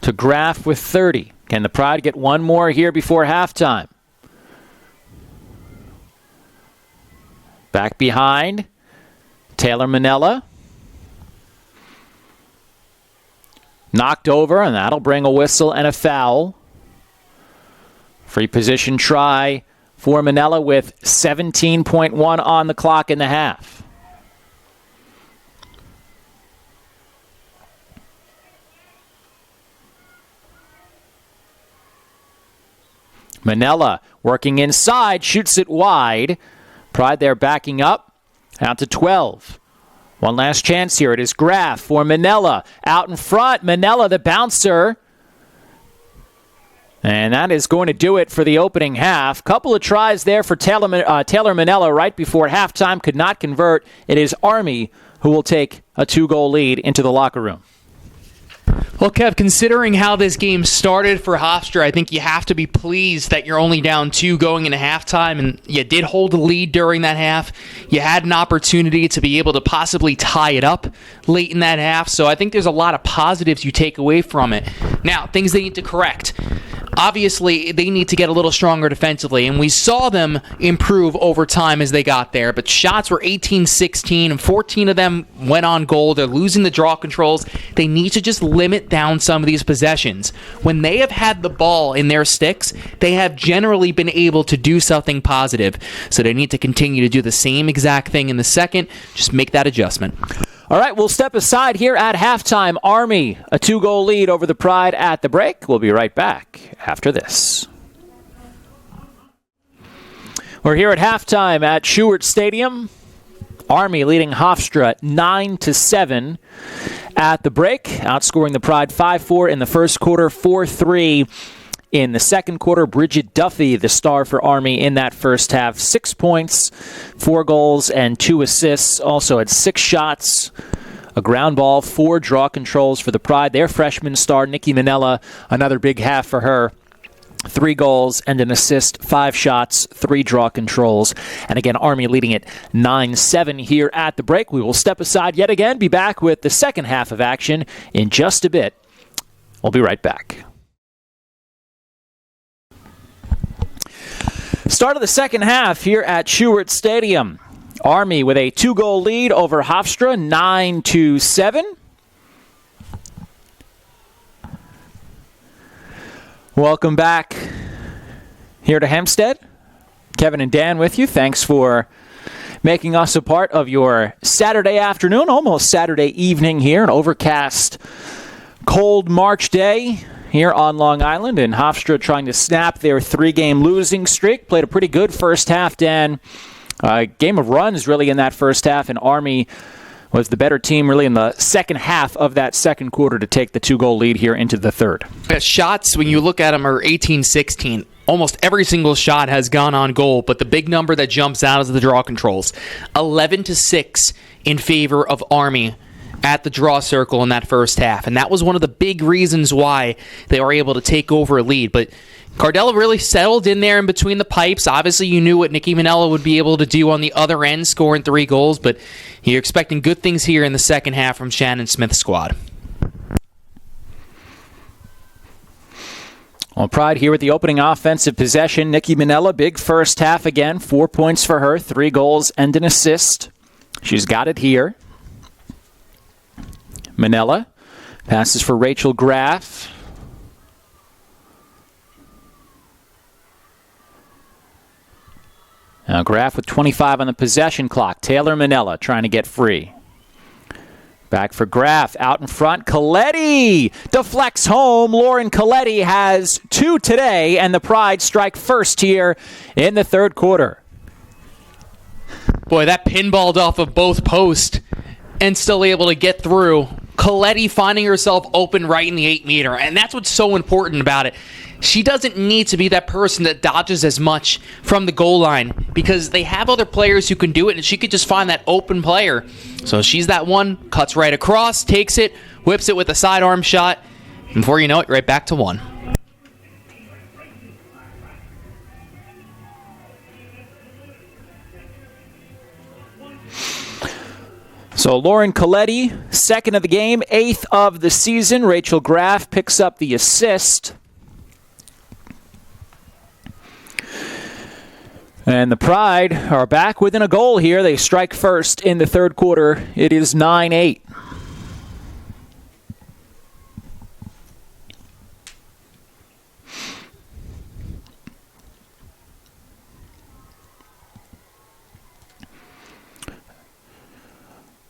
to Graff with 30. Can the Pride get one more here before halftime? Back behind, Taylor Manella. Knocked over, and that'll bring a whistle and a foul. Free position try for Manella with 17.1 on the clock in the half. Manella working inside, shoots it wide. Pride there backing up, out to 12. One last chance here. It is Graff for Manella. Out in front, Manella the bouncer. And that is going to do it for the opening half. Couple of tries there for Taylor Manella right before halftime. Could not convert. It is Army who will take a 2-goal lead into the locker room. Well, Kev, considering how this game started for Hofstra, I think you have to be pleased that you're only down 2 going into halftime, and you did hold the lead during that half. You had an opportunity to be able to possibly tie it up late in that half, so I think there's a lot of positives you take away from it. Now, things they need to correct. Obviously, they need to get a little stronger defensively, and we saw them improve over time as they got there, but shots were 18-16, and 14 of them went on goal. They're losing the draw controls. They need to just limit down some of these possessions. When they have had the ball in their sticks, they have generally been able to do something positive, so they need to continue to do the same exact thing in the second. Just make that adjustment. All right, we'll step aside here at halftime. Army, a 2-goal lead over the Pride at the break. We'll be right back after this. We're here at halftime at Schuert Stadium. Army leading Hofstra 9-7 at the break, outscoring the Pride 5-4 in the first quarter, 4-3 in the second quarter. Bridget Duffy, the star for Army in that first half. 6 points, 4 goals, and 2 assists. Also had 6 shots, a ground ball, 4 draw controls for the Pride. Their freshman star, Nikki Manella, another big half for her. 3 goals and an assist, 5 shots, 3 draw controls. And again, Army leading it 9-7 here at the break. We will step aside yet again, be back with the second half of action in just a bit. We'll be right back. Start of the second half here at Schuert Stadium. Army with a 2-goal lead over Hofstra, 9-7. Welcome back here to Hempstead. Kevin and Dan with you. Thanks for making us a part of your Saturday afternoon, almost Saturday evening here. An overcast, cold March day here on Long Island, and Hofstra trying to snap their 3-game losing streak. Played a pretty good first half, Dan. Game of runs really in that first half, and Army was the better team really in the second half of that second quarter to take the 2-goal lead here into the third. Best shots, when you look at them, are 18-16. Almost every single shot has gone on goal, but the big number that jumps out is the draw controls. 11-6 in favor of Army at the draw circle in that first half, and that was one of the big reasons why they were able to take over a lead. But Cardella really settled in there in between the pipes. Obviously, you knew what Nikki Manella would be able to do on the other end, scoring 3 goals, but you're expecting good things here in the second half from Shannon Smith's squad. Well, Pride here with the opening offensive possession. Nikki Manella, big first half again. 4 points for her, 3 goals and an assist. She's got it here. Manella passes for Rachel Graff. Now Graff with 25 on the possession clock. Taylor Manella trying to get free. Back for Graff. Out in front. Coletti deflects home. Lauren Coletti has 2 today, and the Pride strike first here in the third quarter. Boy, that pinballed off of both posts. and still able to get through. Coletti finding herself open right in the 8-meter, and that's what's so important about it. She doesn't need to be that person that dodges as much from the goal line because they have other players who can do it, and she could just find that open player. So she's that one, cuts right across, takes it, whips it with a sidearm shot, and before you know it, right back to 1. So Lauren Coletti, second of the game, 8th of the season. Rachel Graff picks up the assist. And the Pride are back within a goal here. They strike first in the third quarter. It is 9-8.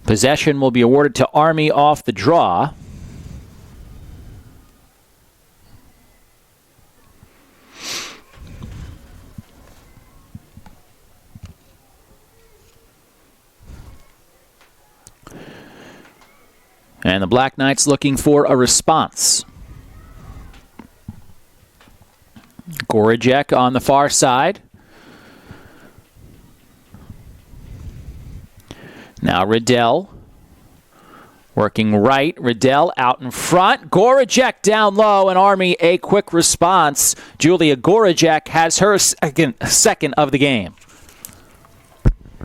Possession will be awarded to Army off the draw. And the Black Knights looking for a response. Gorajek on the far side. Now Riddell working right. Riddell out in front. Gorajek down low, and Army a quick response. Julia Gorajek has her second of the game.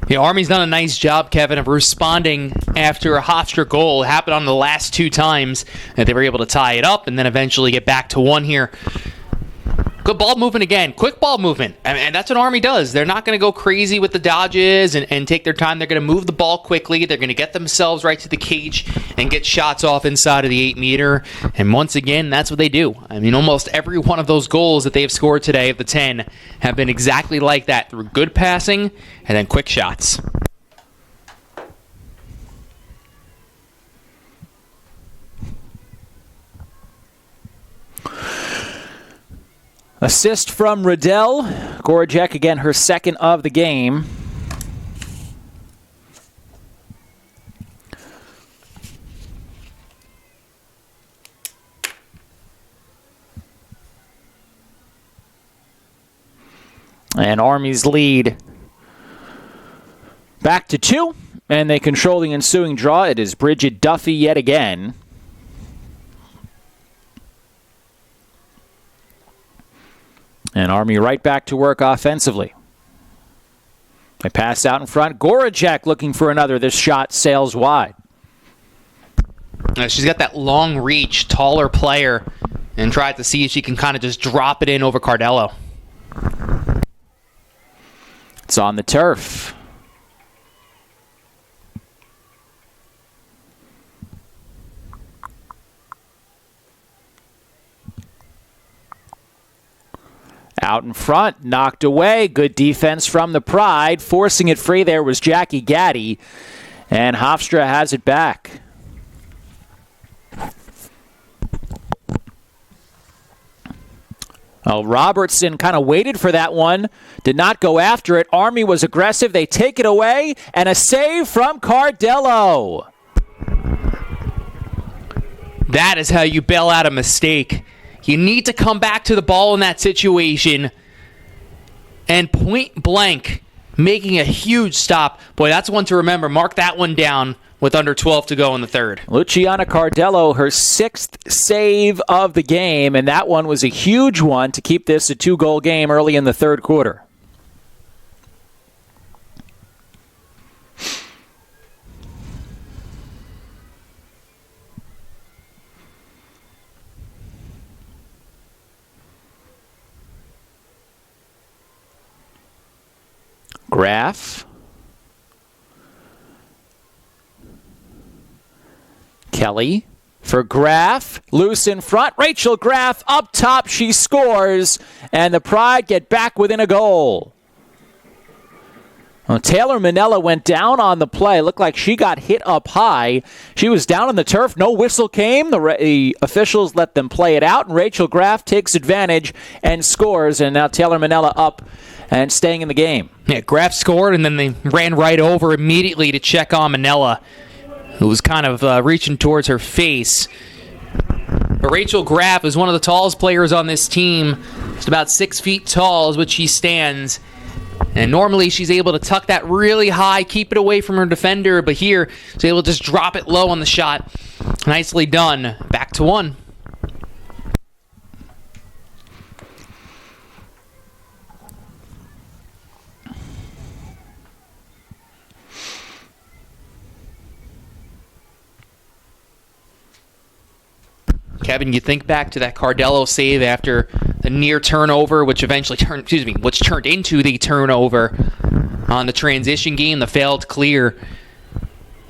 Yeah, Army's done a nice job, Kevin, of responding after a Hofstra goal. It happened on the last 2 times that they were able to tie it up and then eventually get back to 1 here. Good ball movement again. Quick ball movement. And that's what Army does. They're not going to go crazy with the dodges and take their time. They're going to move the ball quickly. They're going to get themselves right to the cage and get shots off inside of the 8-meter. And once again, that's what they do. I mean, almost every one of those goals that they have scored today of the 10 have been exactly like that, through good passing and then quick shots. Assist from Riddell. Gorajek again, her second of the game. And Army's lead back to 2, and they control the ensuing draw. It is Bridget Duffy yet again. And Army right back to work offensively. They pass out in front. Gorajek looking for another. This shot sails wide. She's got that long reach, taller player, and tried to see if she can kind of just drop it in over Cardello. It's on the turf. Out in front, knocked away. Good defense from the Pride. Forcing it free there was Jackie Gaddy. And Hofstra has it back. Oh, Robertson kind of waited for that one. Did not go after it. Army was aggressive. They take it away. And a save from Cardello. That is how you bail out a mistake. You need to come back to the ball in that situation and point blank making a huge stop. Boy, that's one to remember. Mark that one down with under 12 to go in the third. Luciana Cardello, her 6th save of the game, and that one was a huge one to keep this a 2-goal game early in the third quarter. Graff. Kelly for Graff. Loose in front. Rachel Graff up top. She scores. And the Pride get back within a goal. Well, Taylor Manella went down on the play. Looked like she got hit up high. She was down on the turf. No whistle came. The officials let them play it out. And Rachel Graff takes advantage and scores. And now Taylor Manella up and staying in the game. Yeah, Graff scored, and then they ran right over immediately to check on Manella, who was kind of reaching towards her face. But Rachel Graff is one of the tallest players on this team. Just about 6 feet tall is what she stands. And normally she's able to tuck that really high, keep it away from her defender. But here, she's able to just drop it low on the shot. Nicely done. Back to 1. Kevin, you think back to that Cardello save after the near turnover, which turned into the turnover on the transition game, the failed clear.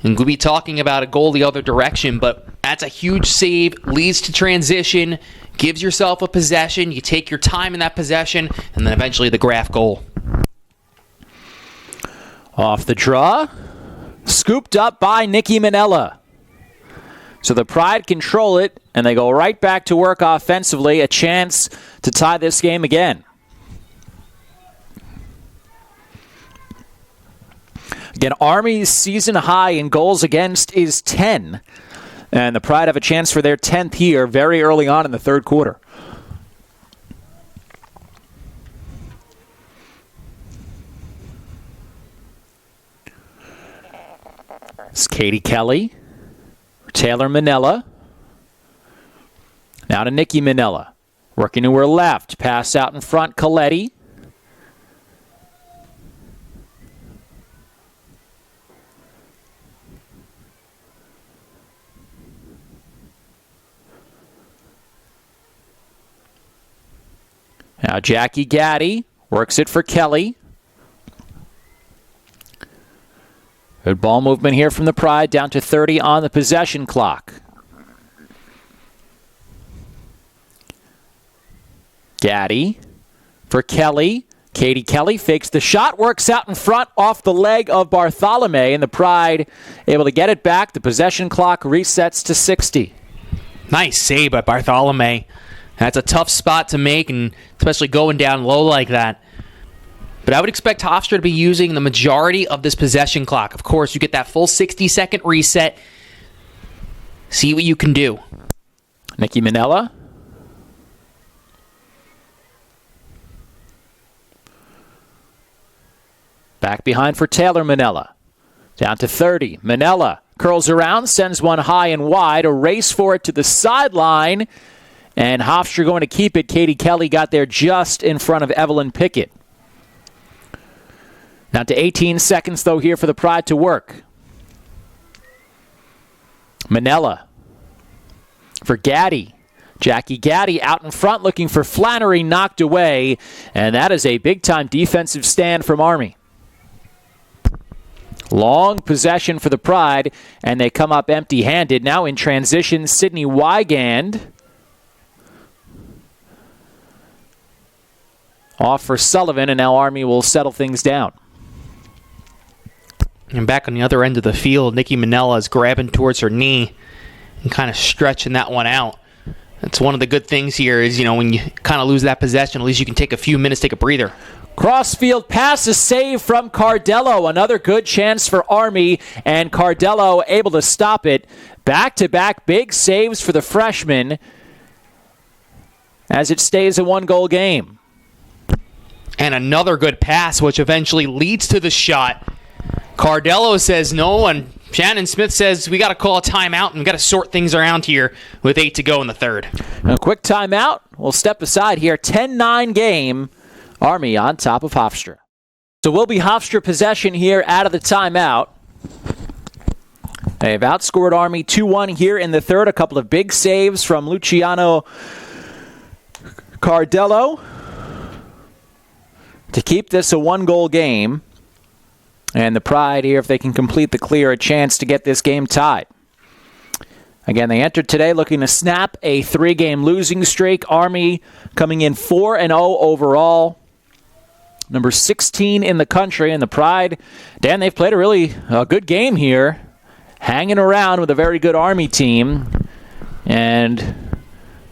And we'll be talking about a goal the other direction, but that's a huge save, leads to transition, gives yourself a possession, you take your time in that possession, and then eventually the Graff goal. Off the draw, scooped up by Nikki Minella. So the Pride control it, and they go right back to work offensively, a chance to tie this game again. Again, Army's season high in goals against is 10, and the Pride have a chance for their 10th here very early on in the third quarter. It's Katie Kelly. Taylor Minella. Now to Nikki Minella. Working to her left. Pass out in front. Coletti. Now Jackie Gaddy works it for Kelly. Good ball movement here from the Pride, down to 30 on the possession clock. Gaddy for Kelly. Katie Kelly fakes the shot, works out in front off the leg of Bartholomew, and the Pride able to get it back. The possession clock resets to 60. Nice save by Bartholomew. That's a tough spot to make, and especially going down low like that. But I would expect Hofstra to be using the majority of this possession clock. Of course, you get that full 60-second reset. See what you can do. Nikki Minella. Back behind for Taylor Minella. Down to 30. Minella curls around, sends one high and wide. A race for it to the sideline. And Hofstra going to keep it. Katie Kelly got there just in front of Evelyn Pickett. Down to 18 seconds, though, here for the Pride to work. Minella for Gaddy. Jackie Gaddy out in front looking for Flannery, knocked away. And that is a big-time defensive stand from Army. Long possession for the Pride, and they come up empty-handed. Now in transition, Sydney Wygand. Off for Sullivan, and now Army will settle things down. And back on the other end of the field, Nikki Minella is grabbing towards her knee and kind of stretching that one out. That's one of the good things here is, when you kind of lose that possession, at least you can take a few minutes, take a breather. Crossfield pass, a save from Cardello. Another good chance for Army, and Cardello able to stop it. Back-to-back big saves for the freshman as it stays a one-goal game. And another good pass, which eventually leads to the shot. Cardello says no, and Shannon Smith says we got to call a timeout and we got to sort things around here with 8 to go in the third. A quick timeout. We'll step aside here. 10-9 game. Army on top of Hofstra. So we'll be Hofstra possession here out of the timeout. They've outscored Army 2-1 here in the third. A couple of big saves from Luciano Cardello to keep this a one-goal game. And the Pride here, if they can complete the clear, a chance to get this game tied. Again, they entered today looking to snap a 3-game losing streak. Army coming in 4-0 overall. Number 16 in the country. And the Pride, Dan, they've played a really good game here. Hanging around with a very good Army team. And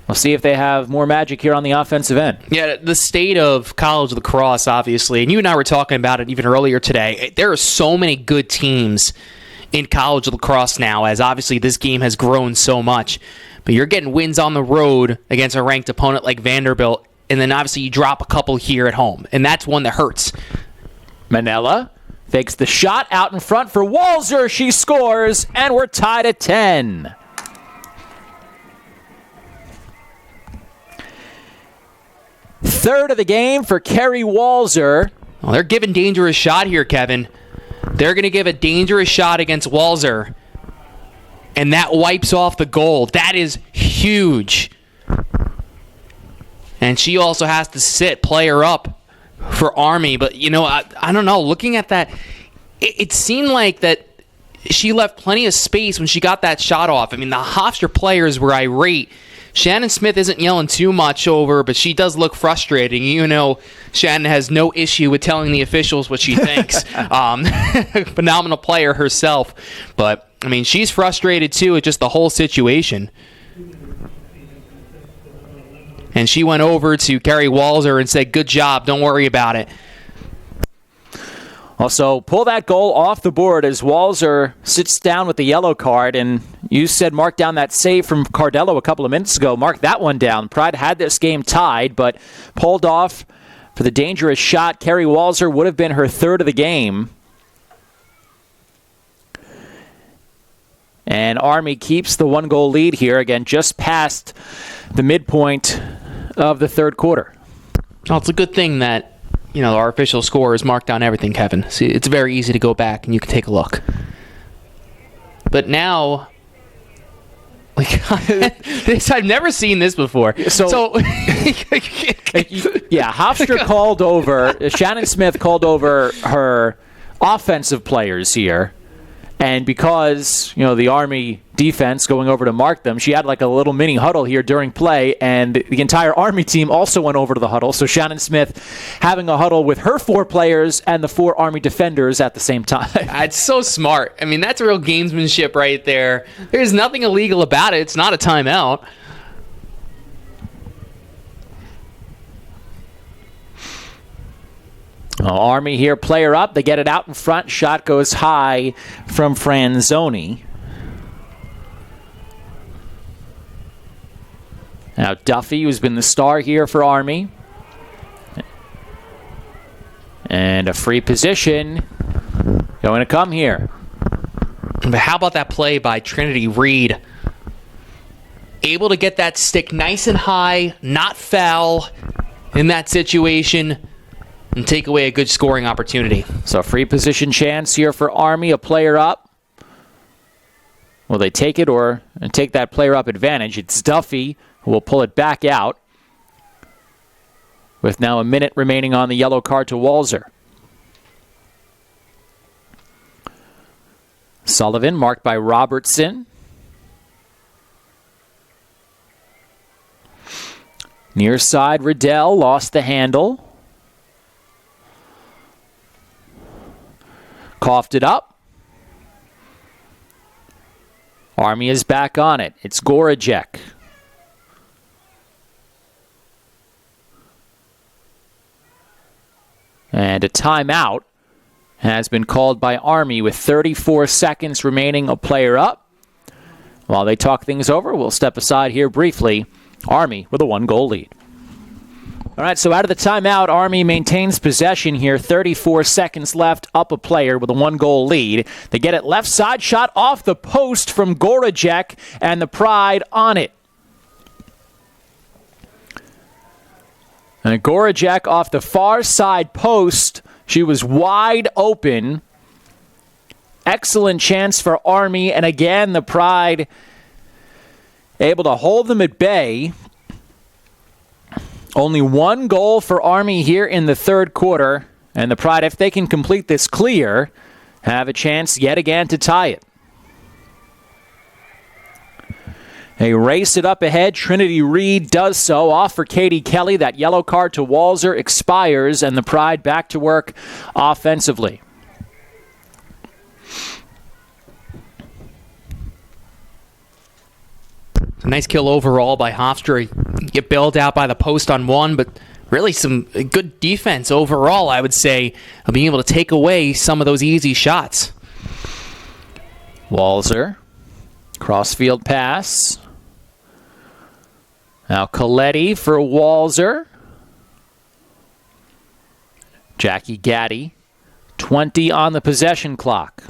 we'll see if they have more magic here on the offensive end. Yeah, the state of college lacrosse, obviously, and you and I were talking about it even earlier today. There are so many good teams in college lacrosse now, as obviously this game has grown so much. But you're getting wins on the road against a ranked opponent like Vanderbilt, and then obviously you drop a couple here at home, and that's one that hurts. Manella fakes the shot out in front for Walzer. She scores, and we're tied at 10. Third of the game for Kerry Walzer. Well, they're giving dangerous shot here, Kevin. They're going to give a dangerous shot against Walzer, and that wipes off the goal. That is huge. And she also has to sit, play her up for Army. But, I don't know. Looking at that, it seemed like that she left plenty of space when she got that shot off. I mean, the Hofstra players were irate. Shannon Smith isn't yelling too much over her, but she does look frustrating. Shannon has no issue with telling the officials what she thinks. Phenomenal player herself. But, I mean, she's frustrated too at just the whole situation. And she went over to Kerry Walzer and said, "Good job, don't worry about it." Also, pull that goal off the board as Walzer sits down with the yellow card. And you said mark down that save from Cardello a couple of minutes ago. Mark that one down. Pride had this game tied, but pulled off for the dangerous shot. Kerry Walzer would have been her third of the game. And Army keeps the one-goal lead here, again, just past the midpoint of the third quarter. Well, it's a good thing that our official score is marked down everything, Kevin. See, it's very easy to go back and you can take a look. But now, I've never seen this before. So yeah, Hofstra called over, Shannon Smith called over her offensive players here. And because, the Army defense going over to mark them, she had like a little mini huddle here during play, and the entire Army team also went over to the huddle. So Shannon Smith having a huddle with her 4 players and the 4 Army defenders at the same time. It's so smart. I mean, that's real gamesmanship right there. There's nothing illegal about it. It's not a timeout. Army here, player up. They get it out in front. Shot goes high from Franzoni. Now Duffy, who's been the star here for Army. And a free position going to come here. But how about that play by Trinity Reed? Able to get that stick nice and high, not foul in that situation, and take away a good scoring opportunity. So a free position chance here for Army, a player up. Will they take it or take that player up advantage? It's Duffy who will pull it back out with now a minute remaining on the yellow card to Walzer. Sullivan marked by Robertson. Near side, Riddell lost the handle. Coughed it up. Army is back on it. It's Gorajek. And a timeout has been called by Army with 34 seconds remaining, a player up. While they talk things over, we'll step aside here briefly. Army with a 1-goal lead. All right, so out of the timeout, Army maintains possession here. 34 seconds left, up a player with a 1-goal lead. They get it left side, shot off the post from Gorajek, and the Pride on it. And Gorajek off the far side post. She was wide open. Excellent chance for Army, and again, the Pride able to hold them at bay. Only 1 goal for Army here in the third quarter. And the Pride, if they can complete this clear, have a chance yet again to tie it. They race it up ahead. Trinity Reed does so. Off for Katie Kelly. That yellow card to Walzer expires, and the Pride back to work offensively. A nice kill overall by Hofstra. Get bailed out by the post on one, but really some good defense overall, I would say, of being able to take away some of those easy shots. Walzer. Crossfield pass. Now Coletti for Walzer. Jackie Gaddy. 20 on the possession clock.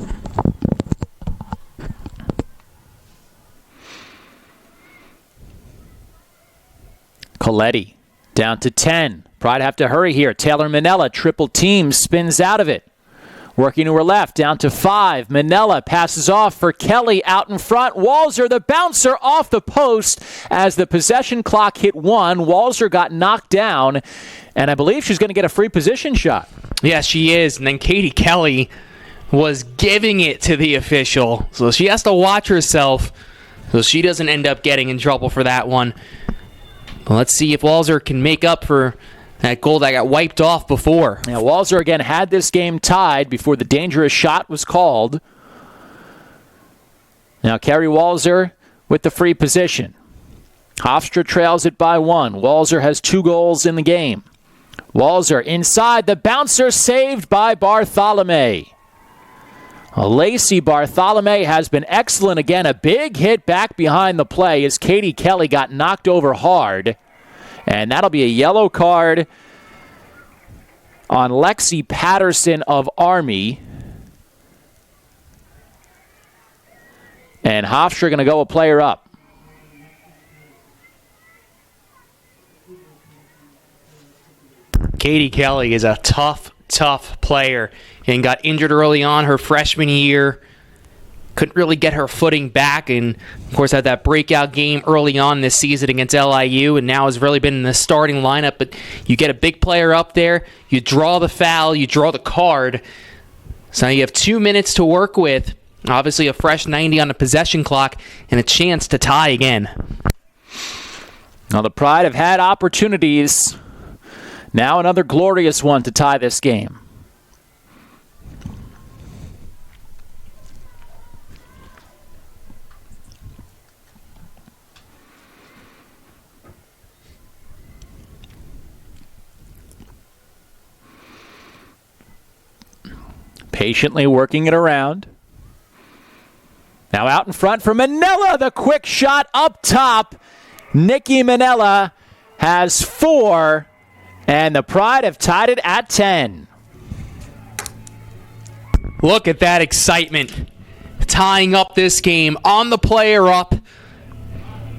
Coletti down to 10. Pride have to hurry here. Taylor Manella, triple team, spins out of it. Working to her left, down to 5. Manella passes off for Kelly out in front. Walzer, the bouncer, off the post as the possession clock hit 1. Walzer got knocked down, and I believe she's going to get a free position shot. Yes, she is. And then Katie Kelly was giving it to the official, so she has to watch herself so she doesn't end up getting in trouble for that one. But let's see if Walzer can make up for that goal that got wiped off before. Now, Walzer again had this game tied before the dangerous shot was called. Now, Carrie Walzer with the free position. Hofstra trails it by 1. Walzer has 2 goals in the game. Walzer inside. The bouncer saved by Bartholomew. Lacey Bartholomew has been excellent again. A big hit back behind the play as Katie Kelly got knocked over hard. And that'll be a yellow card on Lexi Patterson of Army. And Hofstra going to go a player up. Katie Kelly is a tough player and got injured early on her freshman year. Couldn't really get her footing back, and of course had that breakout game early on this season against LIU, and now has really been in the starting lineup. But you get a big player up there, you draw the foul, you draw the card. So now you have 2 minutes to work with. Obviously a fresh 90 on the possession clock and a chance to tie again. Now the Pride have had opportunities. Now another glorious one to tie this game. Patiently working it around. Now out in front for Manella. The quick shot up top. Nikki Manella has 4. And the Pride have tied it at 10. Look at that excitement. Tying up this game on the player up.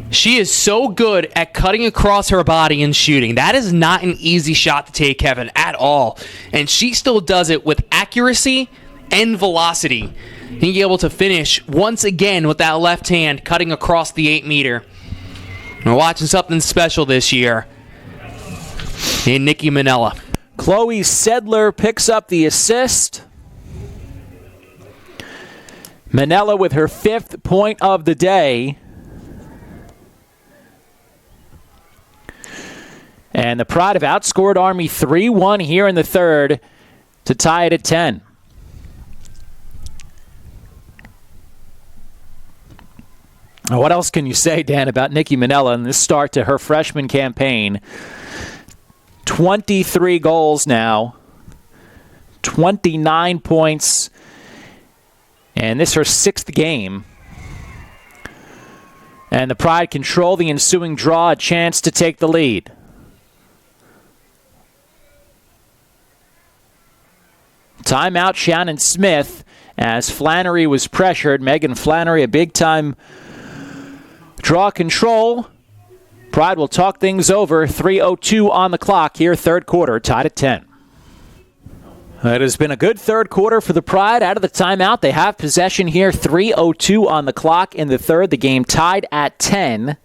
She is so good at cutting across her body and shooting. That is not an easy shot to take, Kevin, at all. And she still does it with accuracy and velocity. Being able to finish once again with that left hand cutting across the 8-meter. We're watching something special this year in Nikki Manella. Chloe Sedler picks up the assist. Manella with her 5th point of the day. And the Pride have outscored Army 3-1 here in the third to tie it at 10. What else can you say, Dan, about Nikki Manella and this start to her freshman campaign? 23 goals now, 29 points, and this is her 6th game. And the Pride control the ensuing draw, a chance to take the lead. Timeout, Shannon Smith, as Flannery was pressured. Megan Flannery, a big-time draw control. Pride will talk things over. 3:02 on the clock here, third quarter, tied at 10. It has been a good third quarter for the Pride. Out of the timeout, they have possession here. 3:02 on the clock in the third. The game tied at 10.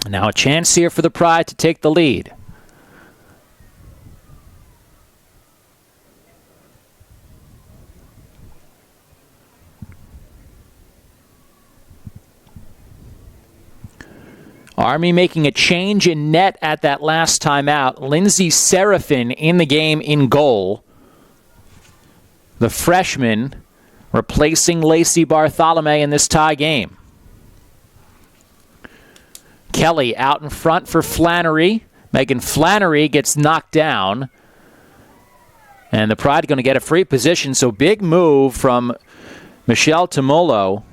Now a chance here for the Pride to take the lead. Army making a change in net at that last timeout. Lindsay Serafin in the game in goal. The freshman replacing Lacey Bartholomew in this tie game. Kelly out in front for Flannery. Megan Flannery gets knocked down. And the Pride going to get a free position. So big move from Michelle Tomolo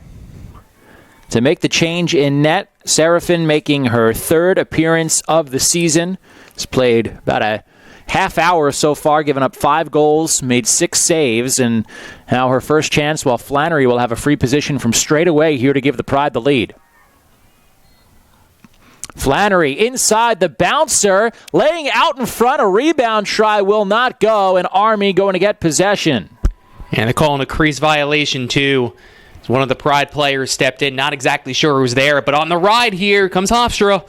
to make the change in net. Serafin making her third appearance of the season. Has played about a half hour so far, given up 5 goals, made 6 saves, and now her first chance, while Flannery will have a free position from straight away here to give the Pride the lead. Flannery inside the bouncer, laying out in front. A rebound try will not go, and Army going to get possession. And they're calling a crease violation, too. One of the Pride players stepped in, not exactly sure who was there, but on the ride here comes Hofstra.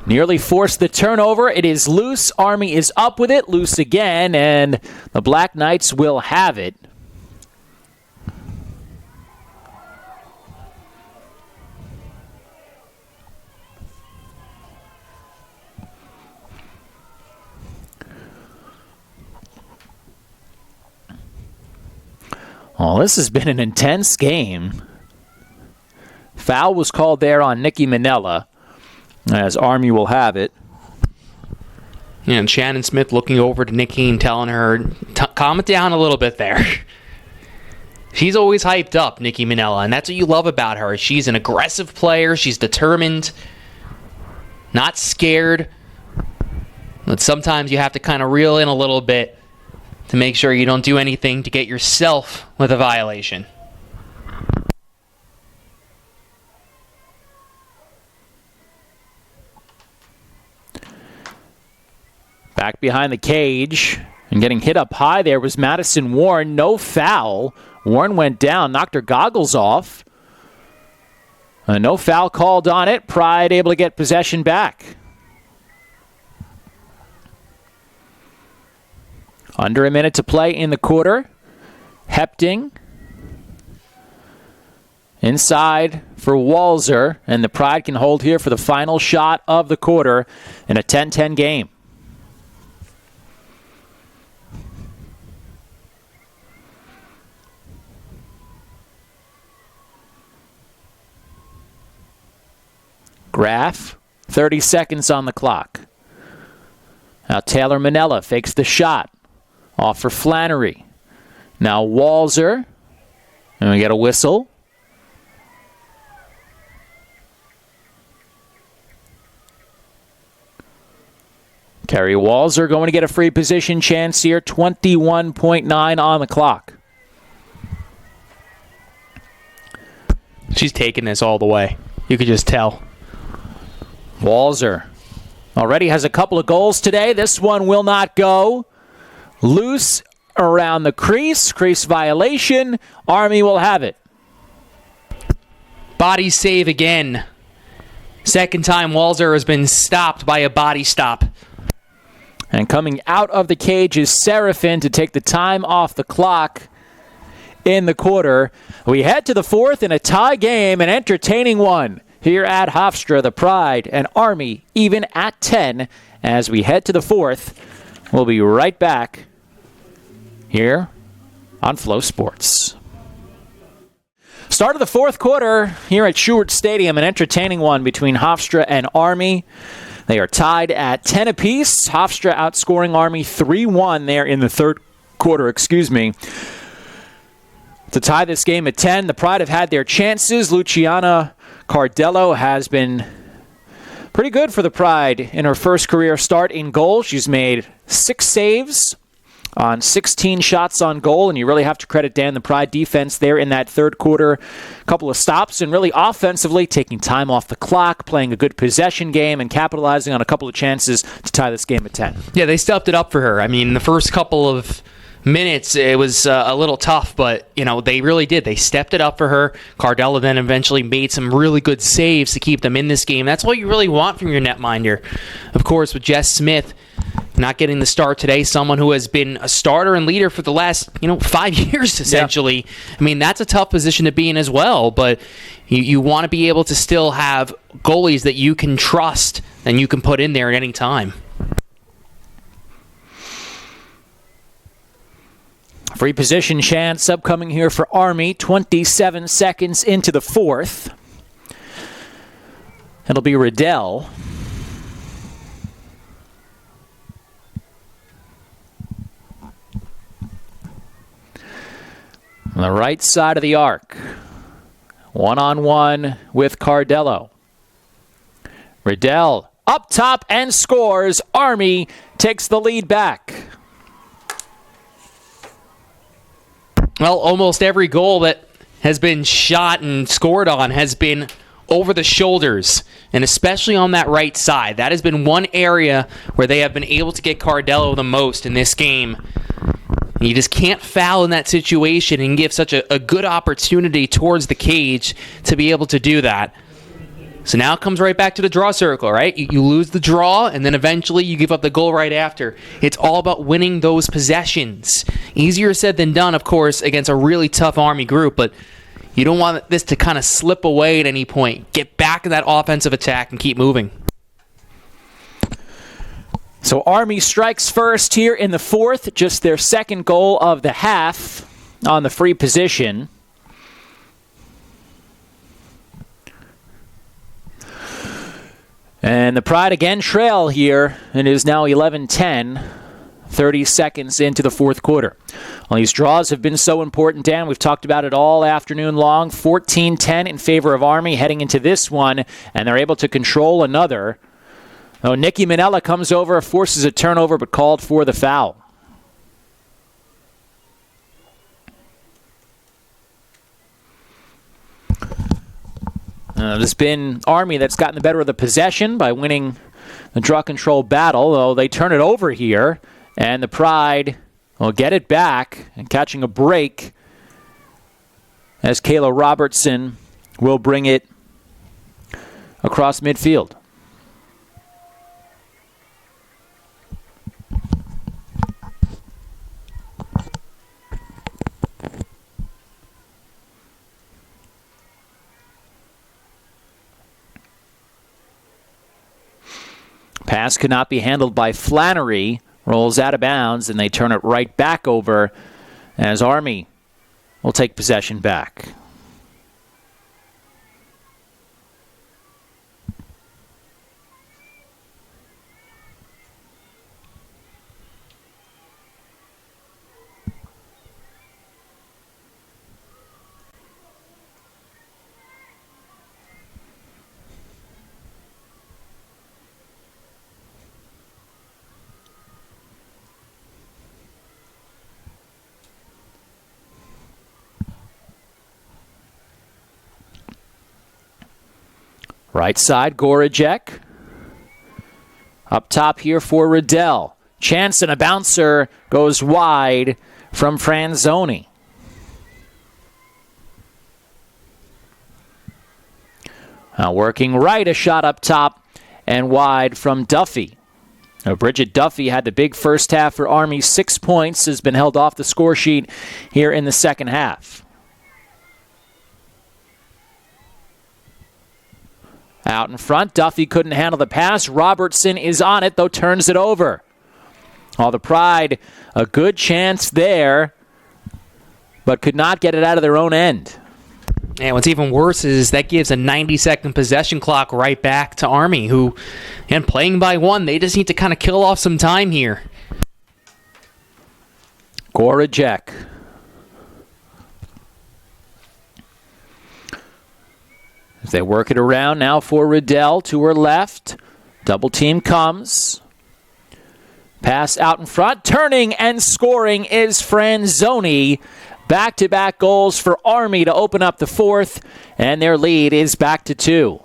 Nearly forced the turnover. It is loose. Army is up with it. Loose again, and the Black Knights will have it. Well, this has been an intense game. Foul was called there on Nikki Minella, as Army will have it. And Shannon Smith looking over to Nikki and telling her, calm it down a little bit there. She's always hyped up, Nikki Minella, and that's what you love about her. She's an aggressive player. She's determined, not scared. But sometimes you have to kind of reel in a little bit to make sure you don't do anything to get yourself with a violation. Back behind the cage and getting hit up high there was Madison Warren. No foul. Warren went down, knocked her goggles off. No foul called on it. Pride able to get possession back. Under a minute to play in the quarter. Hepting inside for Walzer, and the Pride can hold here for the final shot of the quarter in a 10-10 game. Graf, 30 seconds on the clock. Now Taylor Minella fakes the shot. Off for Flannery. Now Walzer. And we get a whistle. Kerry Walzer going to get a free position chance here. 21.9 on the clock. She's taking this all the way. You could just tell. Walzer already has a couple of goals today. This one will not go. Loose around the crease. Crease violation. Army will have it. Body save again. Second time Walzer has been stopped by a body stop. And coming out of the cage is Serafin to take the time off the clock in the quarter. We head to the fourth in a tie game, an entertaining one here at Hofstra. The Pride and Army even at 10 as we head to the fourth. We'll be right back here on Flow Sports. Start of the fourth quarter here at Schuert Stadium, an entertaining one between Hofstra and Army. They are tied at 10 apiece. Hofstra outscoring Army 3-1 there in the third quarter, To tie this game at 10, the Pride have had their chances. Luciana Cardello has been pretty good for the Pride in her first career start in goal. She's made 6 saves on 16 shots on goal, and you really have to credit Dan, the Pride defense there in that third quarter. A couple of stops, and really offensively taking time off the clock, playing a good possession game, and capitalizing on a couple of chances to tie this game at 10. Yeah, they stepped it up for her. I mean, the first couple of minutes, it was a little tough, but, they really did. They stepped it up for her. Cardello then eventually made some really good saves to keep them in this game. That's what you really want from your netminder. Of course, with Jess Smith not getting the start today. Someone who has been a starter and leader for the last 5 years, essentially. Yeah. I mean, that's a tough position to be in as well, but you want to be able to still have goalies that you can trust and you can put in there at any time. Free position chance upcoming here for Army. 27 seconds into the fourth. It'll be Riddell. On the right side of the arc. One-on-one with Cardello. Riddell up top and scores. Army takes the lead back. Well, almost every goal that has been shot and scored on has been over the shoulders, and especially on that right side. That has been one area where they have been able to get Cardello the most in this game. You just can't foul in that situation and give such a good opportunity towards the cage to be able to do that. So now it comes right back to the draw circle, right? You lose the draw, and then eventually you give up the goal right after. It's all about winning those possessions. Easier said than done, of course, against a really tough Army group, but you don't want this to kind of slip away at any point. Get back in that offensive attack and keep moving. So Army strikes first here in the fourth, just their second goal of the half on the free position. And the Pride again trail here. It is now 11-10, 30 seconds into the fourth quarter. Well, these draws have been so important, Dan. We've talked about it all afternoon long. 14-10 in favor of Army heading into this one, and they're able to control another. Oh, Nicky Manella comes over, forces a turnover, but called for the foul. There's been Army that's gotten the better of the possession by winning the draw control battle, though they turn it over here, and the Pride will get it back and catching a break as Kayla Robertson will bring it across midfield. Pass could not be handled by Flannery. Rolls out of bounds, and they turn it right back over as Army will take possession back. Right side, Gorajek. Up top here for Riddell. Chance and a bouncer goes wide from Franzoni. Now working right, a shot up top and wide from Duffy. Now Bridget Duffy had the big first half for Army. 6 points, has been held off the score sheet here in the second half. Out in front, Duffy couldn't handle the pass. Robertson is on it, though turns it over. All the Pride, a good chance there, but could not get it out of their own end. And what's even worse is that gives a 90-second possession clock right back to Army, who, and playing by one, they just need to kind of kill off some time here. Gorajek. As they work it around now for Riddell to her left. Double team comes. Pass out in front. Turning and scoring is Franzoni. Back-to-back goals for Army to open up the fourth, and their lead is back to 2.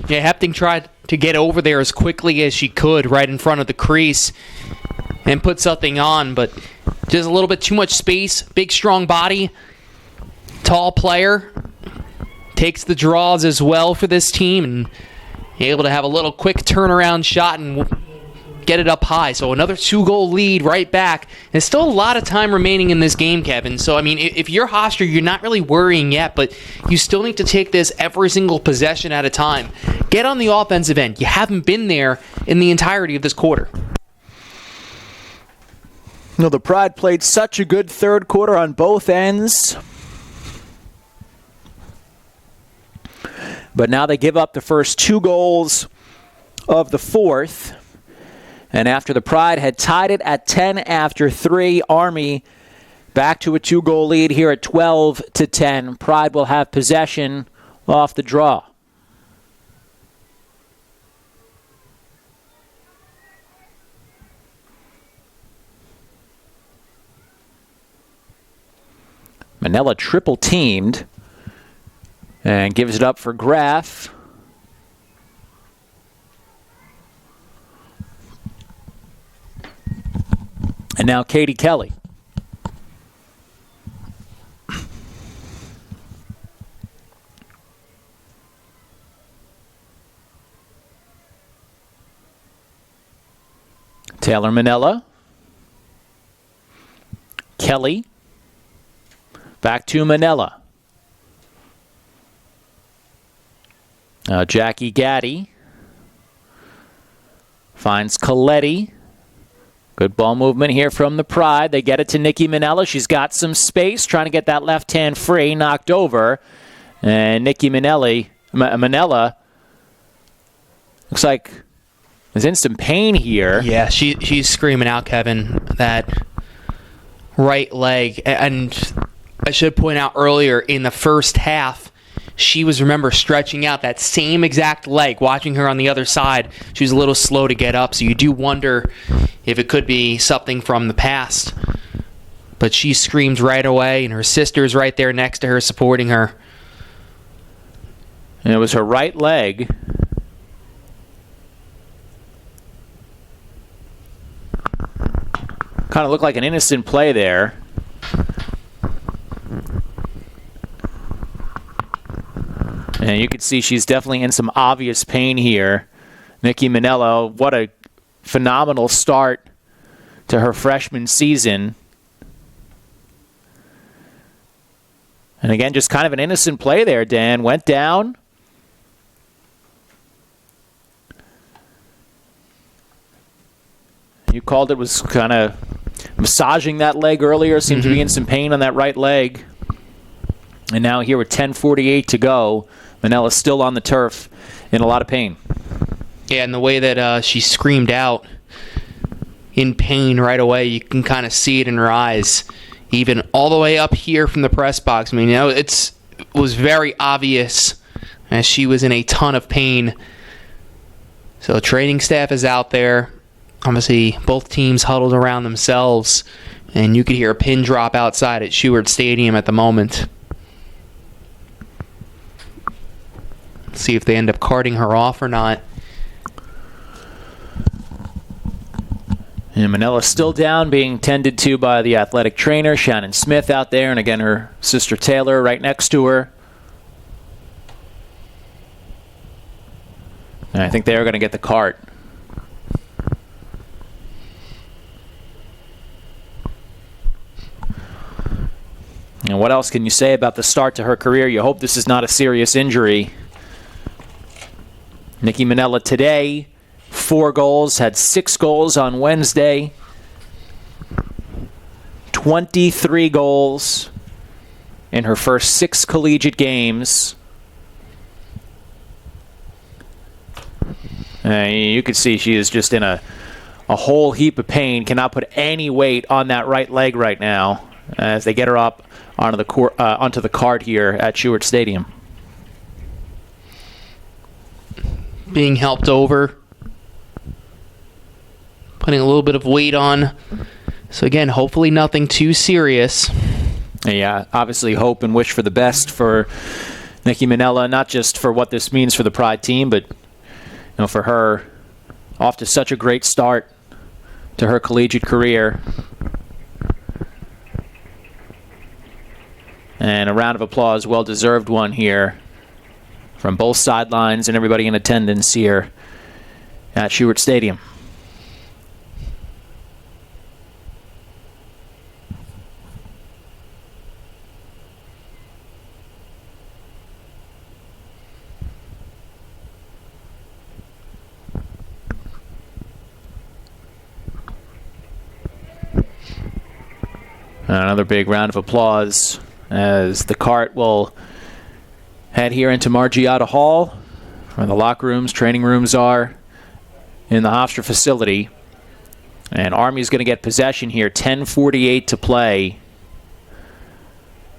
Yeah, Hepting tried to get over there as quickly as she could right in front of the crease and put something on, but just a little bit too much space. Big, strong body. Tall player. Takes the draws as well for this team and able to have a little quick turnaround shot and get it up high. So another 2-goal lead right back. There's still a lot of time remaining in this game, Kevin. So, I mean, if you're Hofstra, you're not really worrying yet, but you still need to take this every single possession at a time. Get on the offensive end. You haven't been there in the entirety of this quarter. No, the Pride played such a good third quarter on both ends. But now they give up the first 2 goals of the fourth. And after the Pride had tied it at 10 after 3, Army back to a 2-goal lead here at 12-10. Pride will have possession off the draw. Manila triple teamed and gives it up for Graff. And now Katie Kelly. Taylor Manila. Kelly. Back to Manila. Jackie Gaddy finds Coletti. Good ball movement here from the Pride. They get it to Nikki Manella. She's got some space, trying to get that left hand free, knocked over. And Nikki Manella looks like is in some pain here. Yeah, she's screaming out, Kevin, that right leg. And I should point out earlier in the first half, she was, remember, stretching out that same exact leg, watching her on the other side. She was a little slow to get up, so you do wonder if it could be something from the past. But she screams right away, and her sister's right there next to her supporting her. And it was her right leg. Kind of looked like an innocent play there. And you can see she's definitely in some obvious pain here. Nikki Manella, what a phenomenal start to her freshman season. And again, just kind of an innocent play there, Dan. Went down. You called it was kind of massaging that leg earlier. Seemed to be in some pain on that right leg. And now here with 10:48 to go, Manella's still on the turf in a lot of pain. Yeah, and the way that she screamed out in pain right away, you can kind of see it in her eyes, even all the way up here from the press box. I mean, it was very obvious as she was in a ton of pain. So training staff is out there. Obviously, both teams huddled around themselves, and you could hear a pin drop outside at Stewart Stadium at the moment. See if they end up carting her off or not. And Manella's still down, being tended to by the athletic trainer, Shannon Smith, out there. And again, her sister Taylor right next to her. And I think they are going to get the cart. And what else can you say about the start to her career? You hope this is not a serious injury. Nikki Manella today, 4 goals, had 6 goals on Wednesday. 23 goals in her first 6 collegiate games. You can see she is just in a whole heap of pain, cannot put any weight on that right leg right now as they get her up onto the cart here at Stewart Stadium. Being helped over, putting a little bit of weight on. So again, hopefully nothing too serious. Yeah, obviously hope and wish for the best for Nikki Manella, not just for what this means for the Pride team, but for her, off to such a great start to her collegiate career. And a round of applause, well-deserved one here from both sidelines and everybody in attendance here at Stewart Stadium. Another big round of applause as the cart will head here into Margiotta Hall, where the locker rooms, training rooms are in the Hofstra facility. And Army's going to get possession here. 10:48 to play.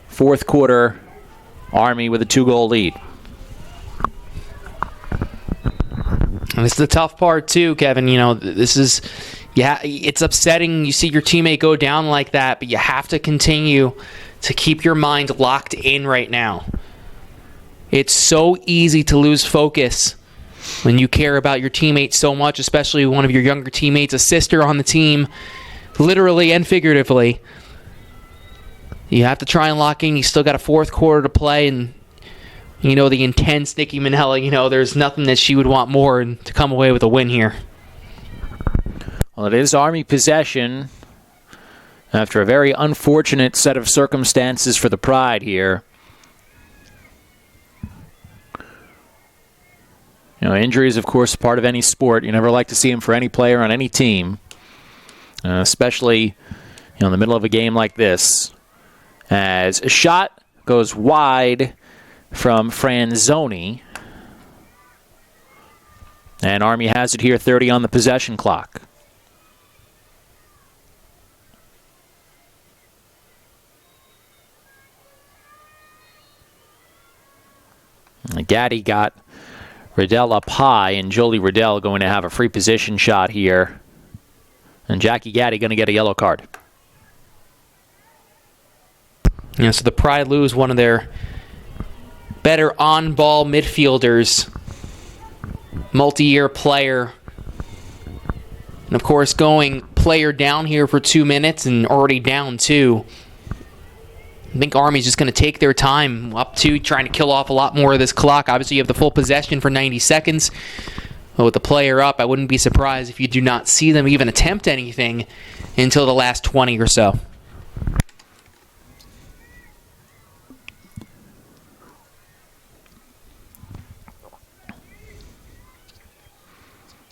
Fourth quarter, Army with a 2-goal lead. And this is the tough part too, Kevin. You know, this is, yeah, it's upsetting. You see your teammate go down like that, but you have to continue to keep your mind locked in right now. It's so easy to lose focus when you care about your teammates so much, especially one of your younger teammates, a sister on the team, literally and figuratively. You have to try and lock in. You still got a fourth quarter to play, and you know the intense Nikki Manella, you know, there's nothing that she would want more than to come away with a win here. Well, it is Army possession after a very unfortunate set of circumstances for the Pride here. You know, injuries, of course, part of any sport. You never like to see them for any player on any team, especially, you know, in the middle of a game like this. As a shot goes wide from Franzoni. And Army has it here, 30 on the possession clock. Gaddy got Riddell up high, and Jolie Riddell going to have a free position shot here. And Jackie Gaddy going to get a yellow card. Yeah, so the Pride lose one of their better on-ball midfielders, multi-year player. And, of course, going player down here for 2 minutes and already down 2. I think Army's just going to take their time up to trying to kill off a lot more of this clock. Obviously, you have the full possession for 90 seconds. But with the player up, I wouldn't be surprised if you do not see them even attempt anything until the last 20 or so.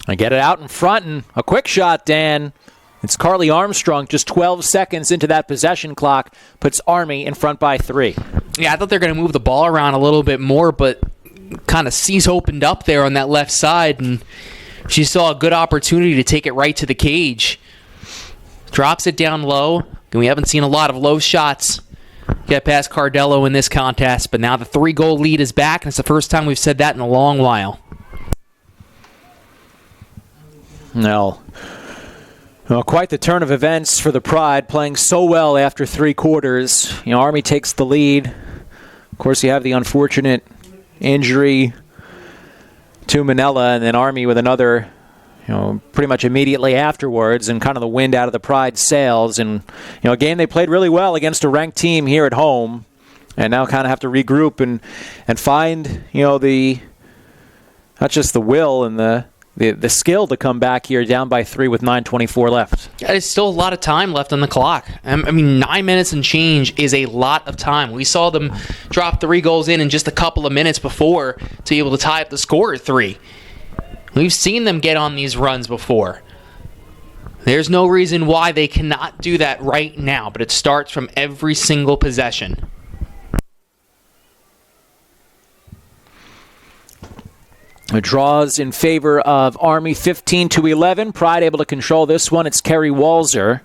I get it out in front, and a quick shot, Dan. It's Carly Armstrong, just 12 seconds into that possession clock, puts Army in front by 3. Yeah, I thought they were going to move the ball around a little bit more, but kind of C's opened up there on that left side, and she saw a good opportunity to take it right to the cage. Drops it down low, and we haven't seen a lot of low shots get past Cardello in this contest, but now the 3-goal lead is back, and it's the first time we've said that in a long while. No. Well, quite the turn of events for the Pride, playing so well after 3 quarters. You know, Army takes the lead. Of course, you have the unfortunate injury to Manella, and then Army with another, you know, pretty much immediately afterwards, and kind of the wind out of the Pride sails. And, you know, a game they played really well against a ranked team here at home, and now kind of have to regroup and find, you know, the, not just the will and the skill to come back here down by 3 with 9:24 left. Yeah, there's still a lot of time left on the clock. I mean, 9 minutes and change is a lot of time. We saw them drop 3 goals in just a couple of minutes before to be able to tie up the score at 3. We've seen them get on these runs before. There's no reason why they cannot do that right now, but it starts from every single possession. It draws in favor of Army 15-11. Pride able to control this one. It's Kerry Walzer.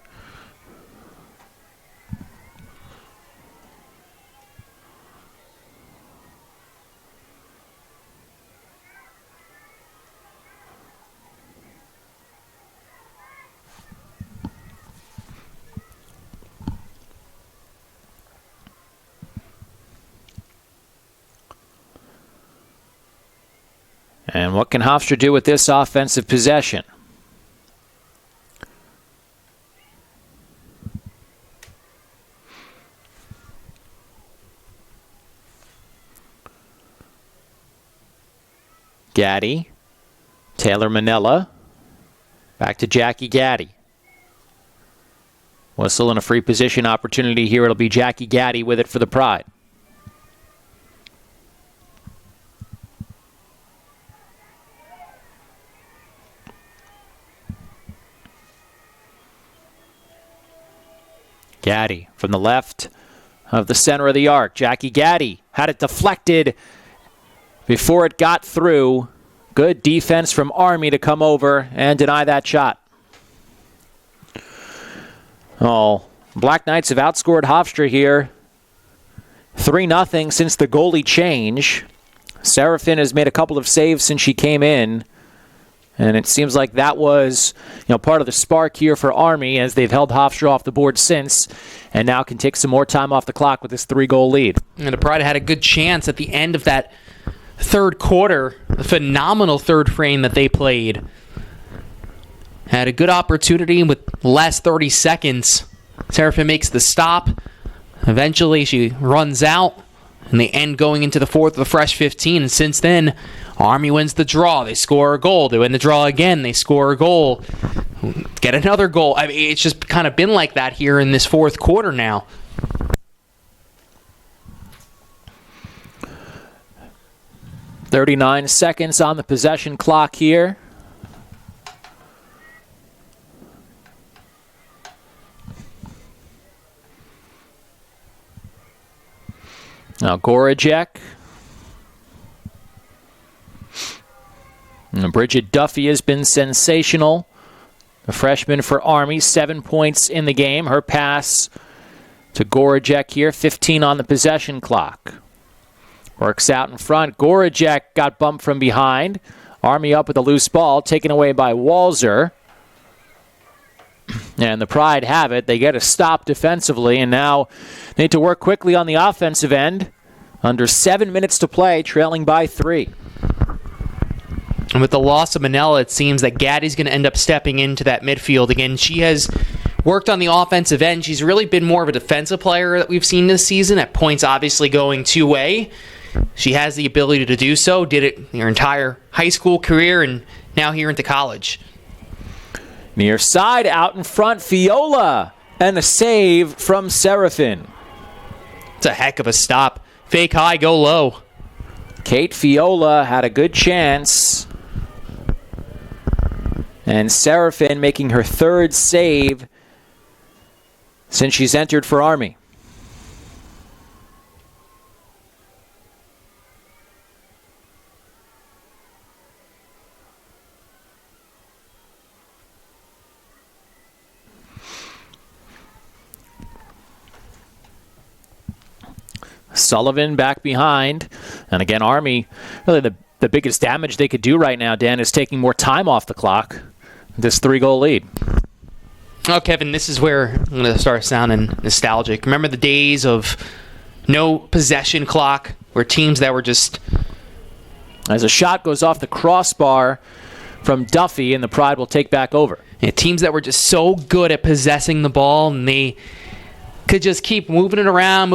And what can Hofstra do with this offensive possession? Gaddy, Taylor Manella, back to Jackie Gaddy. Whistle and a free position opportunity here. It'll be Jackie Gaddy with it for the Pride. Gaddy from the left of the center of the arc. Jackie Gaddy had it deflected before it got through. Good defense from Army to come over and deny that shot. Oh, Black Knights have outscored Hofstra here 3-0 since the goalie change. Serafin has made a couple of saves since she came in. And it seems like that was, part of the spark here for Army as they've held Hofstra off the board since and now can take some more time off the clock with this 3-goal lead. And the Pride had a good chance at the end of that third quarter, a phenomenal third frame that they played. Had a good opportunity with the last 30 seconds. Serafin makes the stop. Eventually she runs out. And they end going into the fourth with a fresh 15. And since then, Army wins the draw. They score a goal. They win the draw again. They score a goal. Get another goal. I mean, it's just kind of been like that here in this fourth quarter now. "39 seconds on the possession clock here. Now Gorajek. And Bridget Duffy has been sensational. The freshman for Army, 7 points in the game. Her pass to Gorajek here, 15 on the possession clock. Works out in front. Gorajek got bumped from behind. Army up with a loose ball, taken away by Walzer. And the Pride have it. They get a stop defensively, and now they need to work quickly on the offensive end. Under 7 minutes to play, trailing by 3. And with the loss of Manella, it seems that Gaddy's going to end up stepping into that midfield again. She has worked on the offensive end. She's really been more of a defensive player that we've seen this season, at points obviously going two-way. She has the ability to do so, did it her entire high school career, and now here into college. Near side, out in front, Fiola, and a save from Serafin. It's a heck of a stop. Fake high, go low. Kate Fiola had a good chance. And Serafin making her third save since she's entered for Army. Sullivan back behind. And again, Army, really the biggest damage they could do right now, Dan, is taking more time off the clock. This 3-goal lead. Oh, Kevin, this is where I'm going to start sounding nostalgic. Remember the days of no possession clock, where teams that were just... As a shot goes off the crossbar from Duffy, and the Pride will take back over. Yeah, teams that were just so good at possessing the ball, and they could just keep moving it around.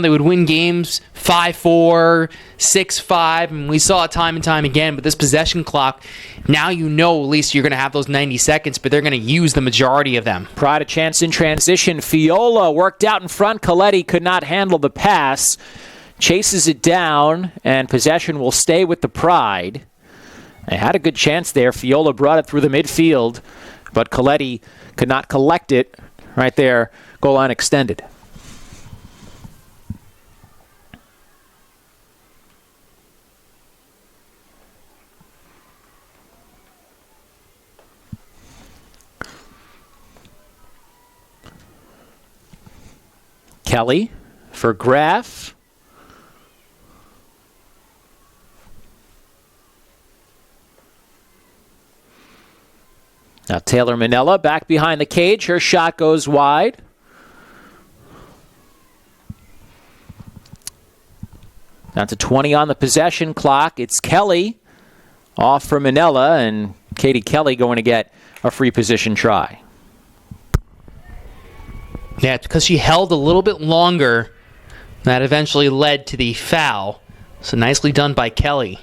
They would win games 5-4, 6-5, and we saw it time and time again. But this possession clock, now at least you're going to have those 90 seconds, but they're going to use the majority of them. Pride a chance in transition. Fiola worked out in front. Coletti could not handle the pass. Chases it down, and possession will stay with the Pride. They had a good chance there. Fiola brought it through the midfield, but Coletti could not collect it right there. Goal line extended. Kelly for Graff. Now Taylor Manella back behind the cage. Her shot goes wide. Down to 20 on the possession clock. It's Kelly off for Manella, and Katie Kelly going to get a free position try. Yeah, it's because she held a little bit longer. That eventually led to the foul. So nicely done by Kelly.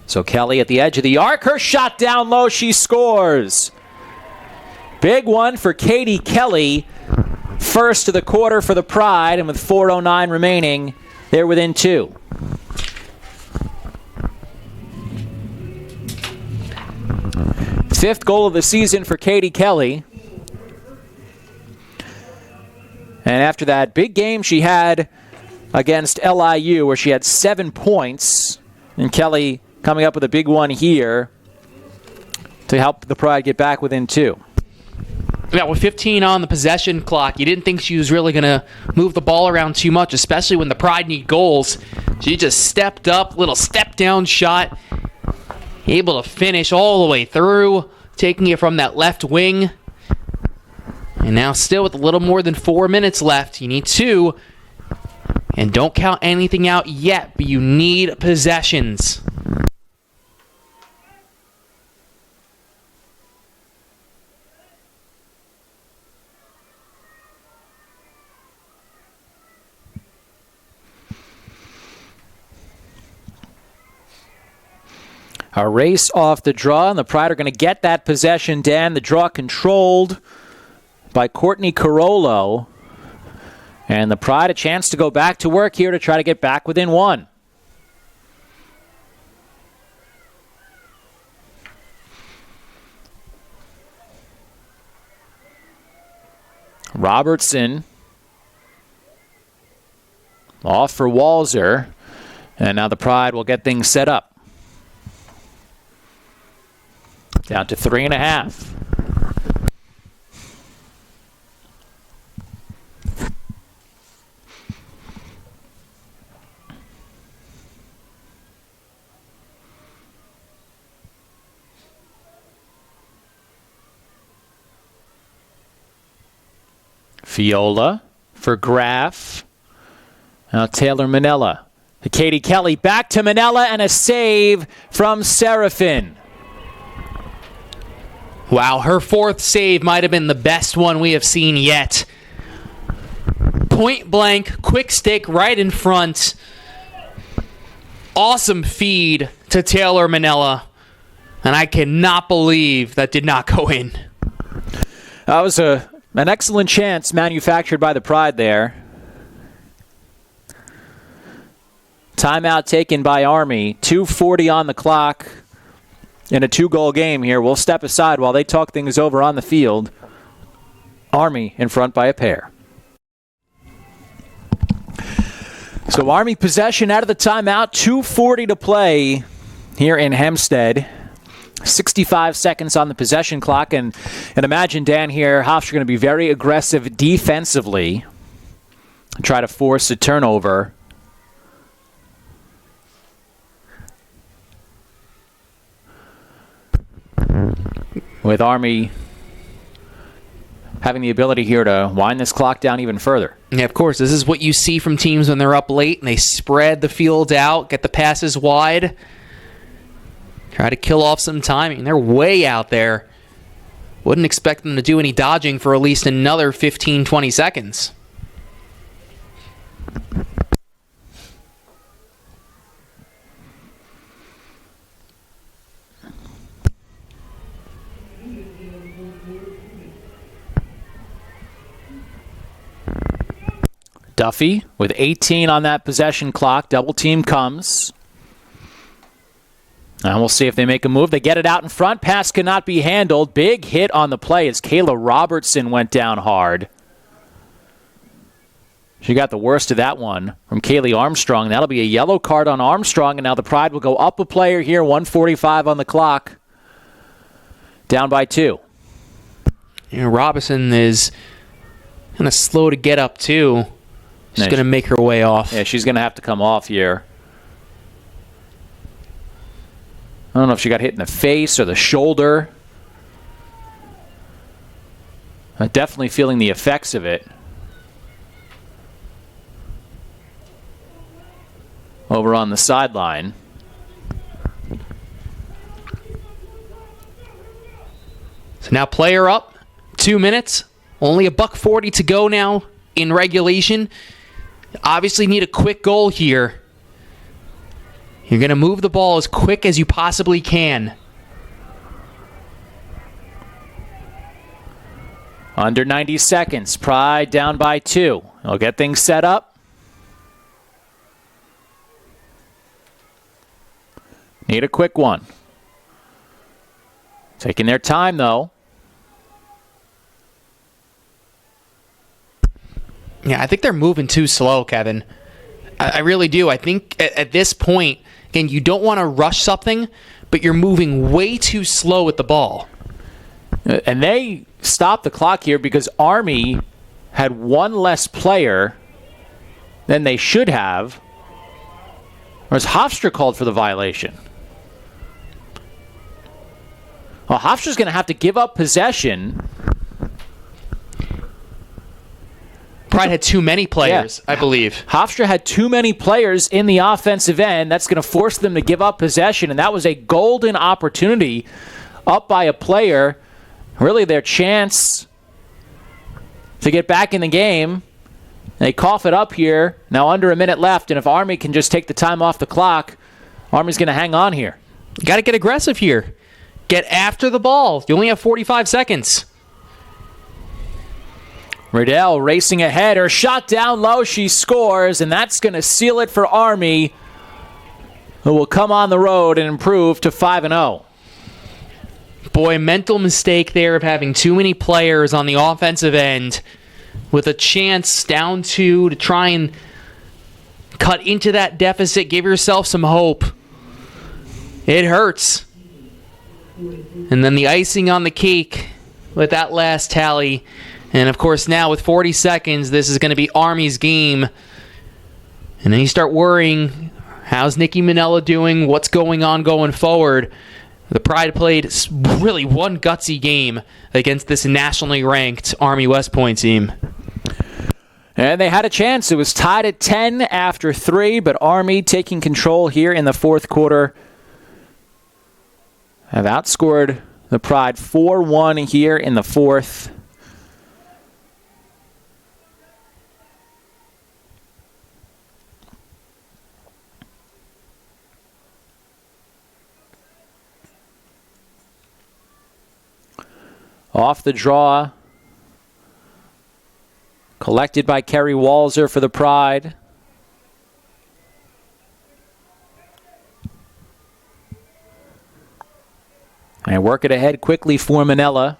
So Kelly at the edge of the arc. Her shot down low. She scores. Big one for Katie Kelly. First of the quarter for the Pride, and with 4:09 remaining, they're within 2. Fifth goal of the season for Katie Kelly. And after that big game she had against LIU where she had 7 points, and Kelly coming up with a big one here to help the Pride get back within 2. Yeah, with 15 on the possession clock, you didn't think she was really going to move the ball around too much, especially when the Pride need goals. She just stepped up, little step-down shot, able to finish all the way through, taking it from that left wing. And now still with a little more than 4 minutes left. You need 2. And don't count anything out yet, but you need possessions. A race off the draw, and the Pride are going to get that possession, Dan. The draw controlled by Courtney Carollo. And the Pride a chance to go back to work here to try to get back within 1. Robertson off for Walzer. And now the Pride will get things set up. Down to 3.5. Fiola for Graff. Now Taylor Manella. Katie Kelly back to Manella, and a save from Serafin. Wow, her 4th save might have been the best one we have seen yet. Point blank, quick stick right in front. Awesome feed to Taylor Manella. And I cannot believe that did not go in. That was an excellent chance manufactured by the Pride there. Timeout taken by Army. 2:40 on the clock. In a 2-goal game here. We'll step aside while they talk things over on the field. Army in front by a pair. So Army possession out of the timeout. 2:40 to play here in Hempstead. 65 seconds on the possession clock. And imagine, Dan, here, Hofstra going to be very aggressive defensively. Try to force a turnover. With Army having the ability here to wind this clock down even further. Yeah, of course. This is what you see from teams when they're up late and they spread the field out, get the passes wide, try to kill off some timing. They're way out there. Wouldn't expect them to do any dodging for at least another 15, 20 seconds. Duffy with 18 on that possession clock. Double team comes. And we'll see if they make a move. They get it out in front. Pass cannot be handled. Big hit on the play as Kayla Robertson went down hard. She got the worst of that one from Kaylee Armstrong. That'll be a yellow card on Armstrong, and now the Pride will go up a player here. 1:45 on the clock. Down by 2. Robinson is kind of slow to get up, too. She's going to make her way off. Yeah, she's going to have to come off here. I don't know if she got hit in the face or the shoulder. I'm definitely feeling the effects of it. Over on the sideline. So now player up. 2 minutes. Only $1.40 to go now in regulation. Obviously need a quick goal here. You're going to move the ball as quick as you possibly can. Under 90 seconds. Pride down by 2. They'll get things set up. Need a quick one. Taking their time, though. Yeah, I think they're moving too slow, Kevin. I really do. I think at this point, again, you don't want to rush something, but you're moving way too slow with the ball. And they stopped the clock here because Army had one less player than they should have. Or is Hofstra called for the violation? Well, Hofstra's going to have to give up possession. Pride had too many players, I believe. Hofstra had too many players in the offensive end. That's going to force them to give up possession, and that was a golden opportunity up by a player. Really their chance to get back in the game. They cough it up here. Now under a minute left, and if Army can just take the time off the clock, Army's going to hang on here. You got to get aggressive here. Get after the ball. You only have 45 seconds. Riddell racing ahead. Her shot down low. She scores, and that's going to seal it for Army, who will come on the road and improve to 5-0. Boy, mental mistake there of having too many players on the offensive end with a chance down two to try and cut into that deficit. Give yourself some hope. It hurts. And then the icing on the cake with that last tally. And, of course, now with 40 seconds, this is going to be Army's game. And then you start worrying, how's Nikki Minella doing? What's going on going forward? The Pride played really one gutsy game against this nationally ranked Army West Point team. And they had a chance. It was tied at 10 after 3, but Army taking control here in the fourth quarter have outscored the Pride 4-1 here in the fourth. Off the draw, collected by Kerry Walzer for the Pride. And work it ahead quickly for Minella.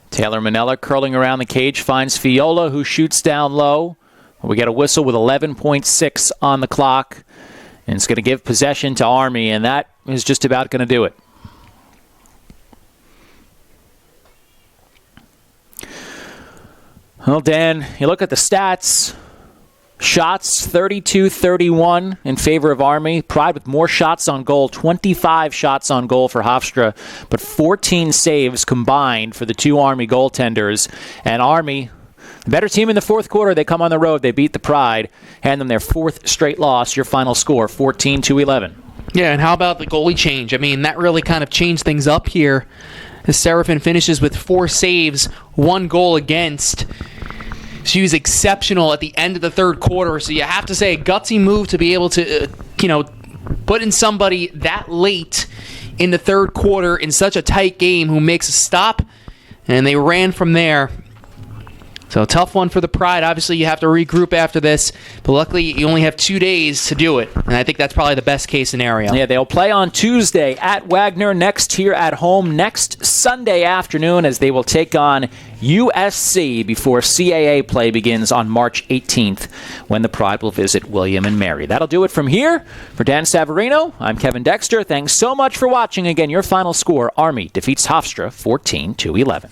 Taylor Minella curling around the cage, finds Fiola, who shoots down low. We get a whistle with 11.6 on the clock, and it's going to give possession to Army, and that is just about going to do it. Well, Dan, you look at the stats. Shots, 32-31 in favor of Army. Pride with more shots on goal, 25 shots on goal for Hofstra, but 14 saves combined for the two Army goaltenders. And Army, the better team in the fourth quarter. They come on the road. They beat the Pride. Hand them their fourth straight loss. Your final score, 14-11. Yeah, and how about the goalie change? I mean, that really kind of changed things up here. As Seraphin finishes with 4 saves, 1 goal against. She was exceptional at the end of the third quarter. So you have to say a gutsy move to be able to, put in somebody that late in the third quarter in such a tight game who makes a stop. And they ran from there. So tough one for the Pride. Obviously, you have to regroup after this, but luckily you only have 2 days to do it, and I think that's probably the best case scenario. Yeah, they'll play on Tuesday at Wagner, next here at home next Sunday afternoon as they will take on USC before CAA play begins on March 18th when the Pride will visit William and Mary. That'll do it from here. For Dan Savarino, I'm Kevin Dexter. Thanks so much for watching. Again, your final score, Army defeats Hofstra 14-11.